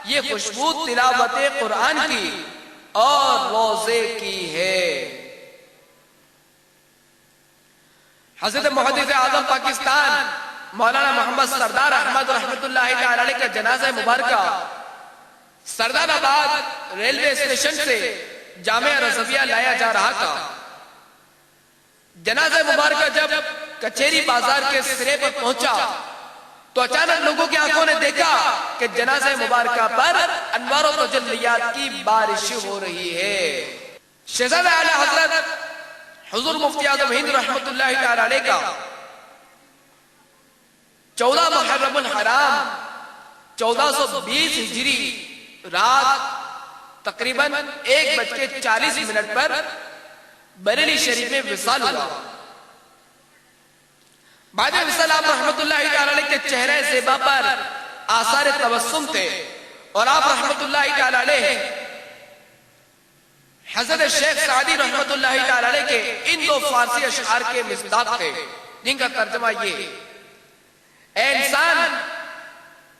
S1: یہ خوشبو تلاوت قرآن کی اور روزے کی ہے۔ حضرت محدث اعظم پاکستان مولانا محمد سردار احمد رحمت اللہ علیہ کا جنازہ مبارکہ سردار آباد ریلوے اسٹیشن سے جامعہ رضویہ لایا جا رہا تھا۔ جنازہ مبارکہ جب کچہری بازار کے سرے پر پہنچا تو اچانک لوگوں کی آنکھوں نے دیکھا کہ جنازہ مبارکہ پر انوار و تجلیات کی بارش ہو رہی ہے۔ شہزادہ اعلی حضرت حضور مفتی اعظم ہند رحمت اللہ علیہ کا 14 محرم الحرام 1420 ہجری رات تقریباً 1:40 پر بریلی شریف میں وصال ہوا۔ بعد وصال آپ رحمت اللہ تعالی علیہ کے چہرے زیبا پر آثار تبسم تھے، اور آپ رحمت اللہ تعالی علیہ حضرت شیخ سعدی رحمت اللہ تعالی علیہ کے ان 2 فارسی اشعار کے مصداق تھے، جن کا ترجمہ یہ: اے انسان،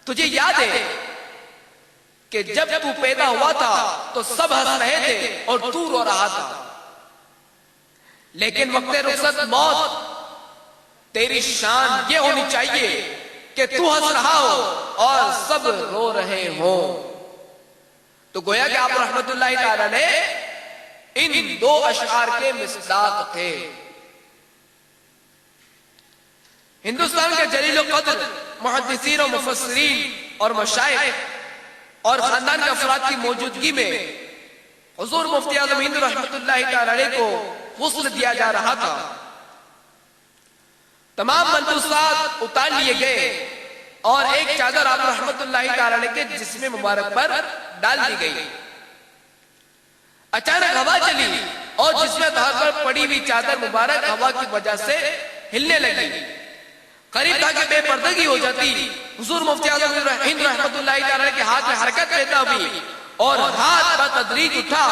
S1: تجھے یاد ہے کہ جب تو پیدا ہوا تھا تو سب ہنس رہے تھے اور تو رو رہا تھا، لیکن وقت رخصت موت تیری شان یہ ہونی چاہیے کہ تو ہنس رہا ہو اور سب رو رہے ہوں۔ تو گویا کہ آپ رحمت اللہ تعالی علیہ ان 2 اشعار کے مصداق تھے۔ ہندوستان کے جلیل القدر محدثین و مفسرین اور مشائخ اور خاندان کے افراد کی موجودگی میں حضور مفتی اعظم ہند رحمت اللہ تعالی علیہ کو غسل دیا جا رہا تھا۔ تمام ملبوسات اتار لیے گئے اور ایک چادر آپ رحمت اللہ تعالی علیہ کے جسم مبارک پر ڈال دی گئی۔ اچانک ہوا چلی اور جسم طاہر پر پڑی ہوئی چادر مبارک ہوا کی وجہ سے ہلنے لگی۔ قریب تھا کہ بے پردگی ہو جاتی، حضور مفتی اعظم ہند رحمت اللہ تعالی علیہ کے ہاتھ میں حرکت پیدا ہوئی اور ہاتھ بتدریج اٹھا،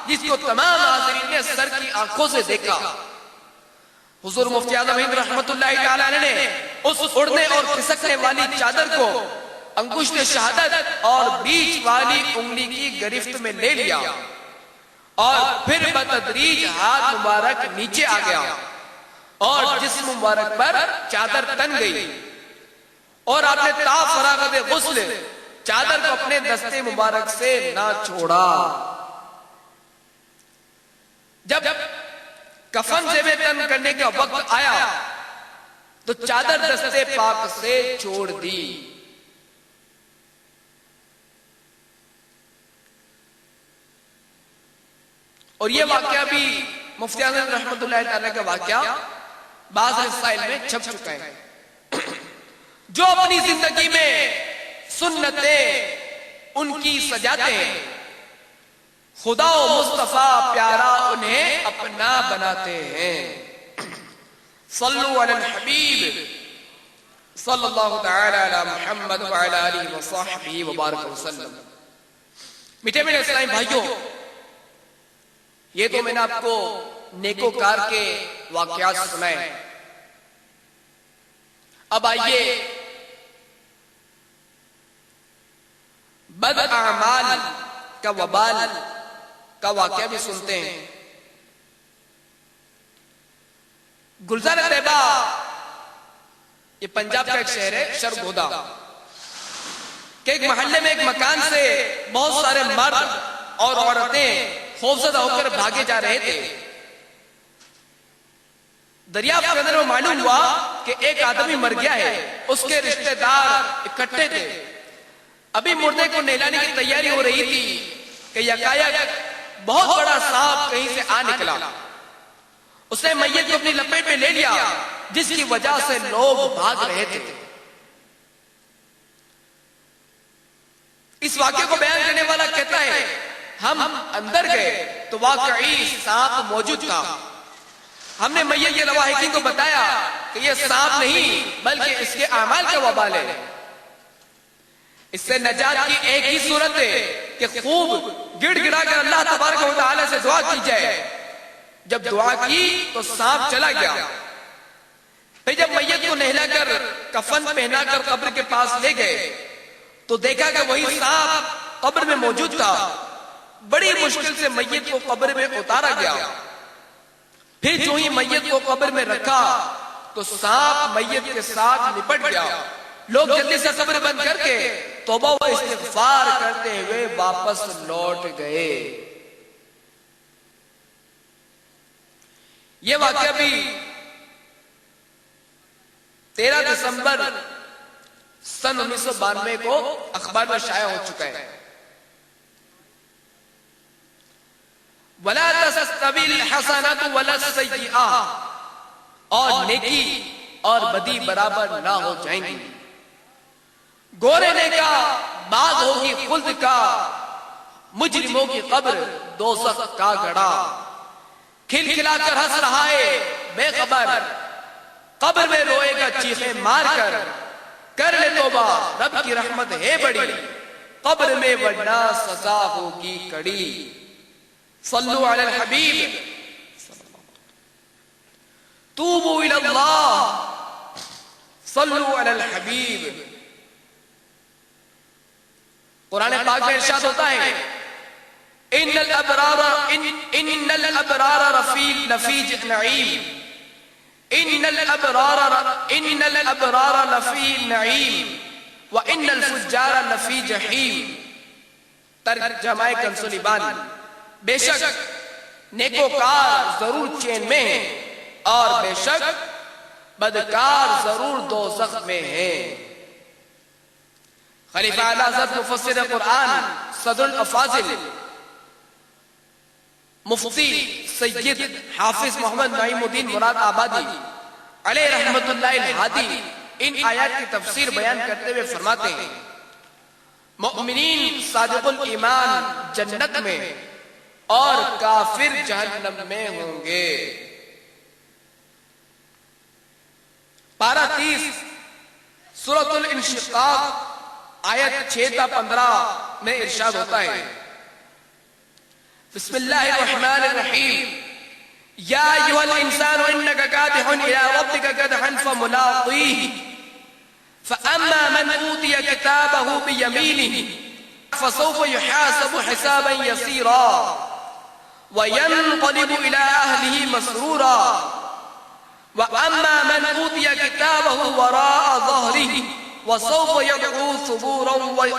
S1: جس کو تمام حاضرین نے سر کی آنکھوں سے دیکھا۔ حضور مفتی اعظم ہند رحمت اللہ تعالی علیہ نے اس اڑنے اور کھسکنے والی چادر کو انگشت شہادت اور بیچ والی انگلی کی گرفت میں لے لیا اور پھر بتدریج ہاتھ مبارک نیچے آ گیا اور جسم مبارک پر چادر تن گئی، اور آپ نے تا فراغت غسل چادر کو اپنے دستے مبارک سے نہ چھوڑا۔ جب کفن زیب تن کرنے کا وقت آیا تو چادر دستے پاک سے چھوڑ دی۔ اور یہ واقعہ بھی مفتی اعظم رحمت اللہ تعالی کا واقعہ بعض رسائل میں چھپ چکا ہے۔ جو اپنی زندگی میں سنتیں ان کی سجاتے ہیں، خدا و مصطفیٰ پیارا انہیں اپنا بناتے ہیں۔ صلو علی الحبیب صلی اللہ تعالی علی محمد وعلی آلہ وصحبہ وبارک وسلم۔ میٹھے میٹھے اسلامی بھائیوں، یہ تو میں نے آپ کو نیکوکار کے واقعات سنائے۔ اب آئیے بد اعمال کا وبال کا واقعہ بھی سنتے ہیں۔ گلزار طیبہ یہ پنجاب کا ایک شہر ہے، شرگودا کہ ایک محلے میں ایک مکان سے بہت سارے مرد اور عورتیں خوفزدہ ہو کر بھاگے جا رہے تھے۔ دریافت کے اندر معلوم ہوا کہ ایک آدمی مر گیا ہے، اس کے رشتہ دار اکٹھے تھے۔ ابھی مردے کو نہلانے کی تیاری ہو رہی تھی کہ یکایک بہت بڑا سانپ کہیں سے آ نکلا۔ اس نے میت کو اپنی لپیٹ میں لے لیا، جس کی وجہ سے لوگ بھاگ رہے تھے۔ اس واقعے کو بیان کرنے والا کہتا ہے، ہم اندر گئے تو واقعی سانپ موجود تھا۔ ہم نے میت کے لواحقین کو بتایا کہ یہ سانپ نہیں بلکہ اس کے اعمال کا وبال ہے۔ اس سے نجات کی ایک ہی صورت ہے کہ خوب گڑ گڑا کر اللہ تبارک و تعالی سے دعا کی جائے۔ جب دعا کی تو سانپ چلا گیا۔ پھر جب میت کو نہلا کر کفن پہنا کر قبر کے پاس لے گئے تو دیکھا کہ وہی سانپ قبر میں موجود تھا۔ بڑی مشکل سے میت کو قبر میں اتارا گیا۔ پھر جو ہی میت کو قبر میں رکھا تو سانپ میت کے ساتھ لپٹ گیا۔ لوگ جلدی سے قبر بند کر کے توبہ و استغفار کرتے ہوئے واپس لوٹ گئے۔ یہ واقعہ بھی 13 دسمبر سن 1992 کو اخبار میں شائع ہو چکا ہے۔ وَلَا تَسْتَوِي الْحَسَنَةُ وَلَا السَّيِّئَةُ، اور نیکی اور بدی برابر نہ ہو جائیں گی۔ گورینے کا باغ ہوگی خلد کا، مجرموں کی قبر دوزخ کا گڑھا، کھل کھلا کر ہنس رہا ہے بے خبر، قبر میں روئے گا چیخیں مار کر لے توبہ رب کی رحمت ہے بڑی، قبر میں ورنہ سزا ہوگی کڑی۔ صلو علی الحبیب، توبوا الی اللہ، صلو علی الحبیب۔ قرآن پاک میں ارشاد ہوتا ہے ان الابرار لفی نعیم، ان الابرار لفی نعیم وان الفجار لفی جحیم۔ ترجمہ کنز الایمان، بے شک نیکوکار ضرور چین میں ہیں اور بے شک بدکار ضرور دوزخ میں ہیں۔ خلیفہ اعلی حضرت مفسر قرآن صدر الافاضل مفتی سید حافظ محمد نعیم الدین مراد آبادی علیہ رحمت اللہ الہادی ان آیات کی تفسیر بیان کرتے ہوئے فرماتے ہیں مؤمنین صادق الایمان جنت میں اور کافر جہنم میں ہوں گے۔ پارہ 30 سورۃ الانشقاق آیت 6 تا 15 میں ارشاد ہوتا ہے بسم اللہ الرحمن الرحیم یا ایھا الانسان انک کادح الی ربک کدحا فملاقیہ فاما من اوتی کتابہ بیمینہ فسوف یحاسب حسابا یسیرا وینقلب الی اہلہ مسرورا واما من اوتی کتابہ وراء ظہرہ وسوف يدعو ثبورا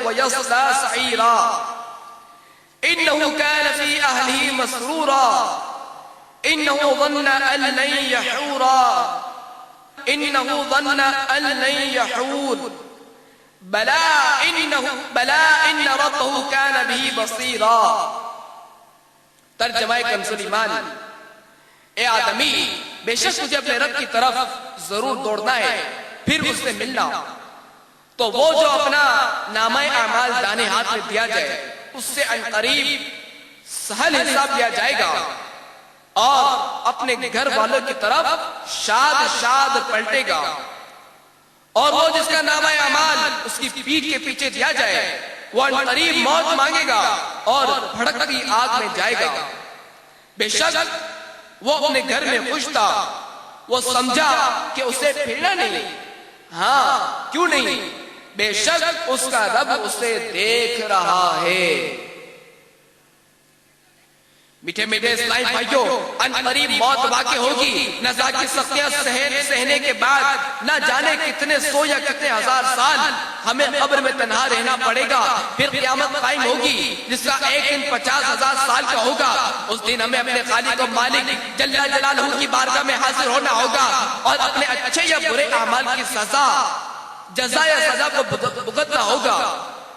S1: ويصلى سعيرا انه كان في اهله مسرورا انه ظن ان لن يحور بلى ان ربه كان به بصيرا۔ ترجمہ کنز الایمان، اے آدمی بے شک تجھے اپنے رب کی طرف ضرور دوڑنا ہے پھر اس سے ملنا، تو وہ جو اپنا نامہ اعمال دانے ہاتھ میں دیا جائے اس سے عنقریب سہل حساب لیا جائے گا اور اپنے گھر والوں کی طرف شاد شاد پلٹے گا، اور وہ جس کا نامہ اعمال اس کی پیٹھ کے پیچھے دیا جائے وہ عنقریب موت مانگے گا اور بھڑکتی آگ میں جائے گا۔ بے شک وہ اپنے گھر میں خوش تھا، وہ سمجھا کہ اسے پھرنا نہیں، ہاں کیوں نہیں، بے شک اس کا رب اسے دیکھ رہا ہے۔ میٹھے میٹھے اسلامی بھائیوں، ان قریب موت واقع ہوگی، نزا کی سختیاں سہنے کے بعد نہ جانے کتنے سو یا کتنے ہزار سال ہمیں قبر میں تنہا رہنا پڑے گا، پھر قیامت قائم ہوگی جس کا ایک دن 50,000 سال کا ہوگا۔ اس دن ہمیں اپنے خالق و مالک جل جلالہ کی بارگاہ میں حاضر ہونا ہوگا اور اپنے اچھے یا برے اعمال کی جزا یا سزا کو بھگتنا ہوگا۔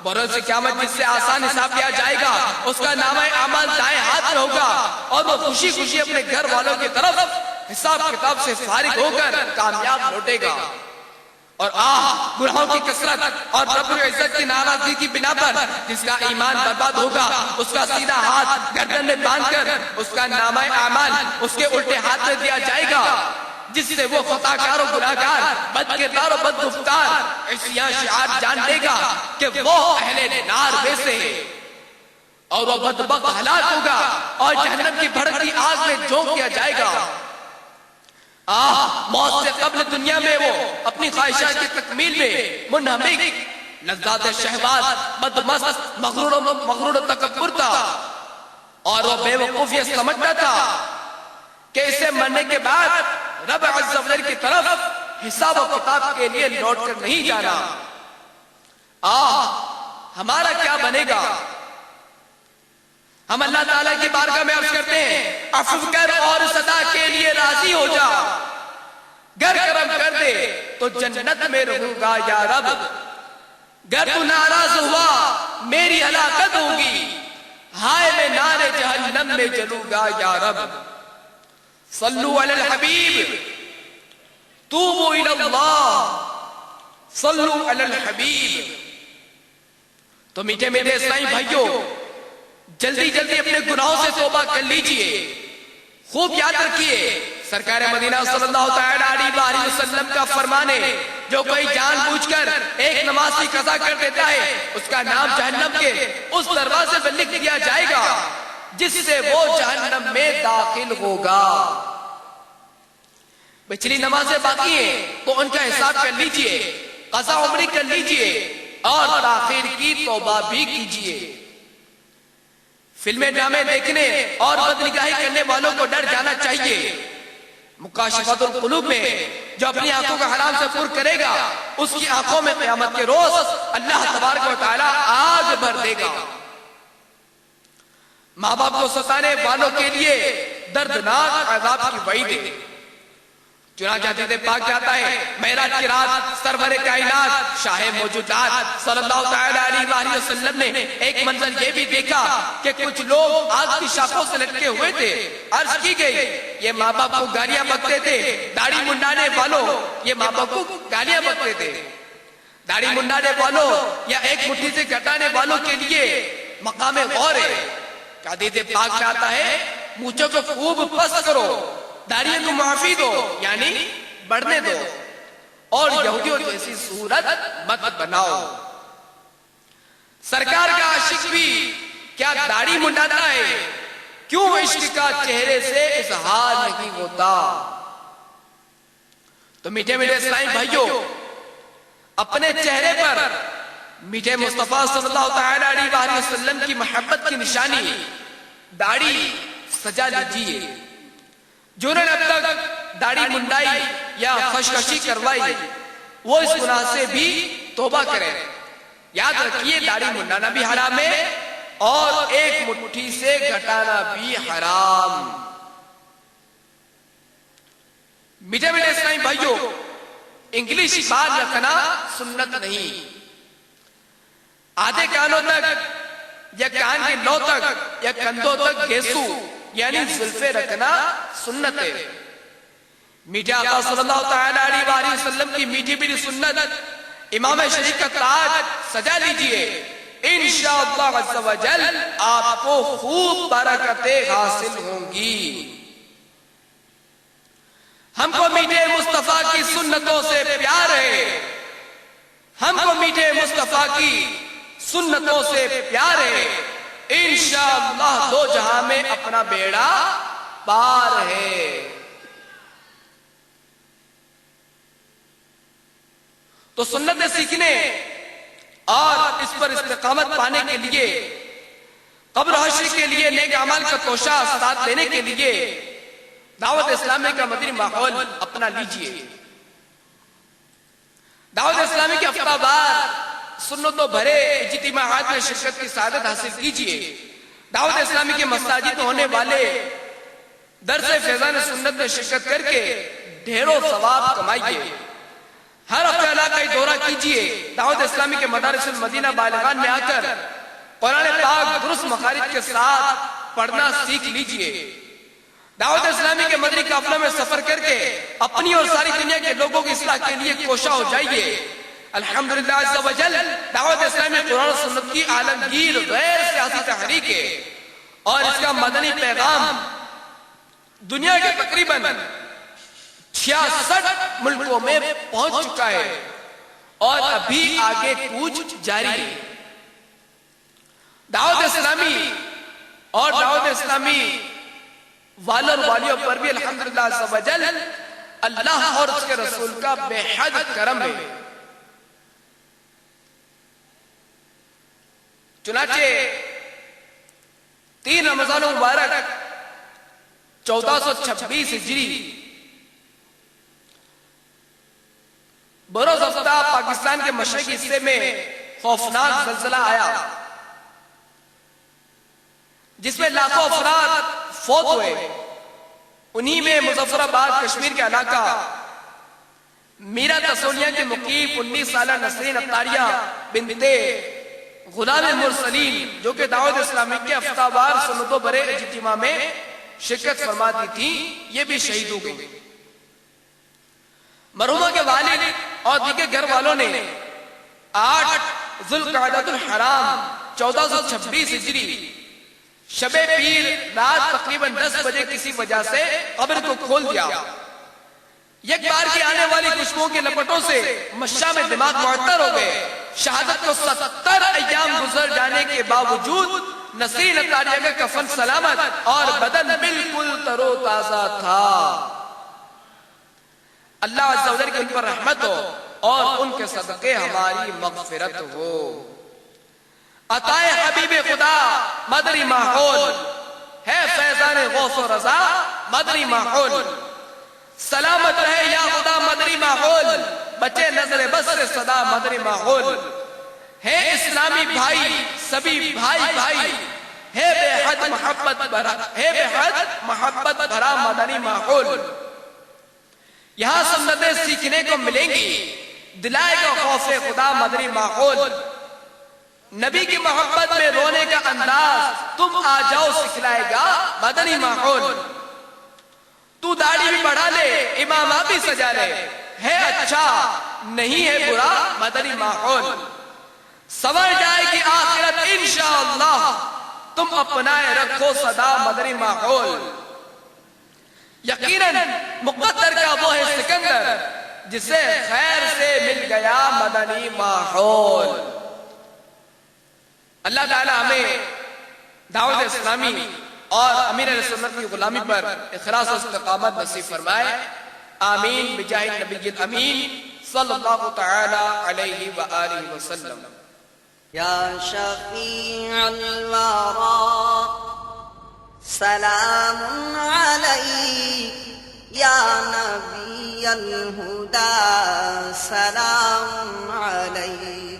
S1: بروز قیامت جس سے آسان حساب لیا جائے گا اس کا نامہ اعمال دائیں ہاتھ میں ہوگا اور وہ خوشی خوشی اپنے گھر والوں کی طرف حساب کتاب سے فارغ ہو کر کامیاب لوٹے گا۔ اور گناہوں کی کثرت اور رب العزت کی ناراضگی کی بنا پر جس کا ایمان برباد ہوگا اس کا سیدھا ہاتھ گردن میں باندھ کر اس کا نامہ اعمال اس کے الٹے ہاتھ میں دیا جائے گا، جس سے وہ خطا کار و گناہگار، بد کردار و بد گفتار عصیان شعار جان لے گا کہ وہ اہل نار میں سے اور وہ بدبخت ہلاک ہوگا اور جہنم کی بھڑکتی آگ میں جھونک دیا جائے گا۔ موت سے قبل دنیا میں وہ اپنی خواہشات کی تکمیل میں منہمک، لذات شہوات، بدمست، مغرور و تکبر تھا اور وہ بے وقوف یہ سمجھتا تھا کہ اسے مرنے کے بعد رب عز و جل کی طرف حساب و کتاب کے لیے لوٹ کر نہیں جانا۔ ہمارا کیا بنے گا؟ ہم اللہ تعالیٰ کی بارگاہ میں عرض کرتے ہیں عفو کر اور صدا کے لیے راضی ہو جا، گر کرم کر دے تو جنت میں رہوں گا یا رب، گر تو ناراض ہوا میری ہلاکت ہوگی، ہائے میں نار جہنم میں جلوں گا یا رب۔ صلو علی الحبیب، توبوا الی اللہ، صلو علی الحبیب۔ تو میٹھے میٹھے اسلامی بھائیوں، جلدی جلدی اپنے گناہوں سے توبہ کر لیجئے. خوب یاد رکھیے سرکار مدینہ صلی اللہ تعالی علیہ وسلم کا فرمان ہے، جو کوئی جان بوجھ کر ایک نماز کی قضا کر دیتا ہے اس کا نام جہنم کے اس دروازے پر لکھ دیا جائے گا جس سے وہ جہنم میں داخل ہوگا. پچھلی نمازیں باقی ہیں تو ان کا حساب کر لیجئے، قضا عمری کر لیجئے اور تاخیر کی توبہ بھی کیجئے. فلمیں ڈرامے دیکھنے اور بدنگاہی کرنے والوں کو ڈر جانا چاہیے. مکاشفۃ القلوب میں جو اپنی آنکھوں کا حرام سے پر کرے گا اس کی آنکھوں میں قیامت کے روز اللہ تبارک و تعالی آگ بھر دے گا. ماں باپ کو ستانے والوں کے لیے دردناک عذاب کی وعید ہے. چنانچہ حدیث پاک جاتا ہے معراج کی رات سرور کائنات شاہ موجودات صلی اللہ تعالی علیہ وسلم نے ایک منظر یہ بھی دیکھا کہ کچھ لوگ آگ کی شاخوں سے لٹکے ہوئے تھے. عرض کی گئی یہ ماں باپ کو گالیاں بکتے تھے. داڑھی منڈانے والوں یہ ماں باپ کو گالیاں بکتے تھے. داڑھی منڈانے والوں یا ایک مٹھی سے گھٹانے والوں کے لیے مقام غور ہے. حدیث پاک میں آتا ہے مونچھوں کو خوب پست کرو، داڑھیوں کو معافی دو یعنی بڑھنے دو، اور یہودیوں جیسی صورت مت بناؤ. سرکار کا عاشق بھی کیا داڑھی منڈاتا ہے؟ کیوں عشق کا چہرے سے اظہار نہیں ہوتا؟ تو میٹھے میٹھے اسلامی بھائیوں، اپنے چہرے پر میٹھے مصطفیٰ صلی اللہ تعالی علیہ وسلم کی محبت کی نشانی داڑھی سجا لیجیے. جنہوں نے اب تک داڑھی منڈائی یا خشخشی کروائی وہ اس گناہ سے بھی توبہ کریں. یاد رکھیے داڑھی منڈانا بھی حرام ہے اور ایک مٹھی سے گھٹانا بھی حرام. میٹھے میٹھے اسلامی بھائیوں، انگلش بات رکھنا سنت نہیں. آدھے کانوں تک یا کان کے نو تک یا کندھوں تک گھیسو یعنی زلفے رکھنا سنت ہے. میٹھے آقا صلی اللہ تعالی علیہ وسلم کی میٹھی میٹھی سنت امام شریف کا تاج سجا لیجئے. انشاءاللہ عز و جل آپ کو خوب برکتیں حاصل ہوں گی. ہم کو میٹھے مصطفیٰ کی سنتوں سے پیار ہے، ہم کو میٹھے مصطفیٰ کی سنتوں سے پیار ہے. انشاءاللہ دو جہاں میں اپنا بیڑا پار ہے. تو سنتیں سیکھنے اور اس پر استقامت پانے کے لیے، قبر حشر کے لیے نیک اعمال کا توشہ ساتھ دینے کے لیے دعوت اسلامی کا مدنی ماحول اپنا لیجئے. دعوت اسلامی کے ہفتہ وار سنتوں بھرے اجتماعات میں شرکت کی سعادت حاصل کیجئے. دعوت اسلامی کے مساجد میں ہونے والے درس فیضان سنت میں شرکت کر کے ڈھیروں ثواب کمائیے. ہر ہفتے علاقائی دورہ کیجئے. دعوت اسلامی کے مدارس المدینہ بالغان میں آ کر قرآن پاک درست مخارج کے ساتھ پڑھنا سیکھ لیجئے. دعوت اسلامی کے مدنی قافلہ میں سفر کر کے اپنی اور ساری دنیا کے لوگوں کی اصلاح کے لیے کوشاں ہو جائیے. الحمدللہ عز و جل دعوت اسلامی قرآن و سنت کی عالمگیر غیر سیاسی تحریک ہے اور اس کا مدنی پیغام دنیا کے تقریباً 66 ملکوں میں پہنچ چکا ہے اور ابھی آگے کوچ جاری ہے. دعوت اسلامی اور دعوت اسلامی والوں اور والیوں پر بھی الحمدللہ عز و جل اللہ اور اس کے رسول کا بے حد کرم ہے. چنانچہ 3 رمضان مبارک 1426 ہجری بروز ہفتہ پاکستان کے مشرقی حصے میں خوفناک زلزلہ آیا جس میں لاکھوں افراد فوت ہوئے. انہی میں مظفر آباد کشمیر کے علاقہ میرا تسولیہ کے مقیم 19 سالہ نسرین اطاریہ بنت غلام المرسلین جو کہ دعوت اسلامی کے ہفتہ وار سنتوں بھرے اجتماع میں شرکت فرماتی تھی، یہ بھی شہید ہو گئی. مرحومہ کے والد اور دیگر گھر والوں نے 8 ذوالقعدۃ الحرام 1426 ہجری شب پیر رات تقریباً 10 بجے کسی وجہ سے قبر کو کھول دیا. یک بار کی آنے والی خوشبوؤں کے لپٹوں سے مشاں میں دماغ معطر ہو گئے. شہادت کو 70 ایام گزر جانے کے باوجود نسرین اطاریہ کا کفن سلامت اور بدن بالکل تر و تازہ تھا. اللہ عز و جل کی ان پر رحمت ہو اور ان کے صدقے ہماری مغفرت ہو. عطائے حبیب خدا مدنی ماحول ہے فیضان غوث و رضا مدنی ماحول. سلامت رہے یا خدا مدنی ماحول بچے نظر بس سے صدا مدنی ماحول. ہے اسلامی بھائی سبھی بھائی بھائی ہے بے حد محبت بھرا مدنی ماحول. یہاں سنتیں سیکھنے کو ملیں گی دلائے گا خوف خدا مدنی ماحول. نبی کی محبت میں رونے کا انداز تم آ جاؤ سکھلائے گا مدنی ماحول. تو داڑھی بھی بڑھا لے امامہ بھی سجا لے ہے اچھا نہیں ہے برا مدنی ماحول. سنور جائے گی آخرت انشاءاللہ تم اپنائے رکھو صدا مدنی ماحول. یقیناً مقدر کا وہ ہے سکندر جسے خیر سے مل گیا مدنی ماحول. اللہ تعالی ہمیں دعوت اسلامی اور امیر اہل سنت کی غلامی پر اخلاص و استقامت نصیب فرمائے. آمین بجاہ النبی الامین صلی اللہ تعالی علیہ وآلہ وسلم.
S4: یا شفیع الورا سلام علیک یا نبی الہدی سلام علیک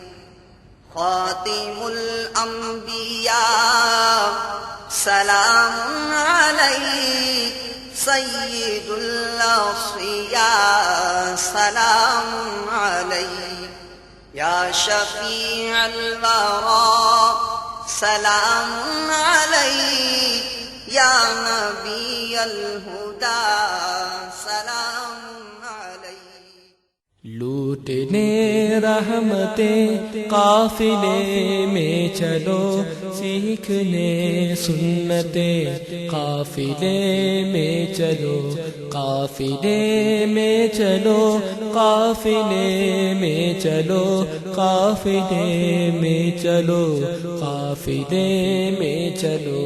S4: خاتم الانبیاء سلام علیک سید الاصفیاء سلام علیک یا شفیع الورا سلام علیک یا نبی الہدی سلام علیک.
S5: لوٹنے رحمتیں قافلے میں چلو سیکھنے سنتیں قافلے میں چلو قافلے میں چلو قافلے میں چلو قافلے میں چلو قافلے میں چلو.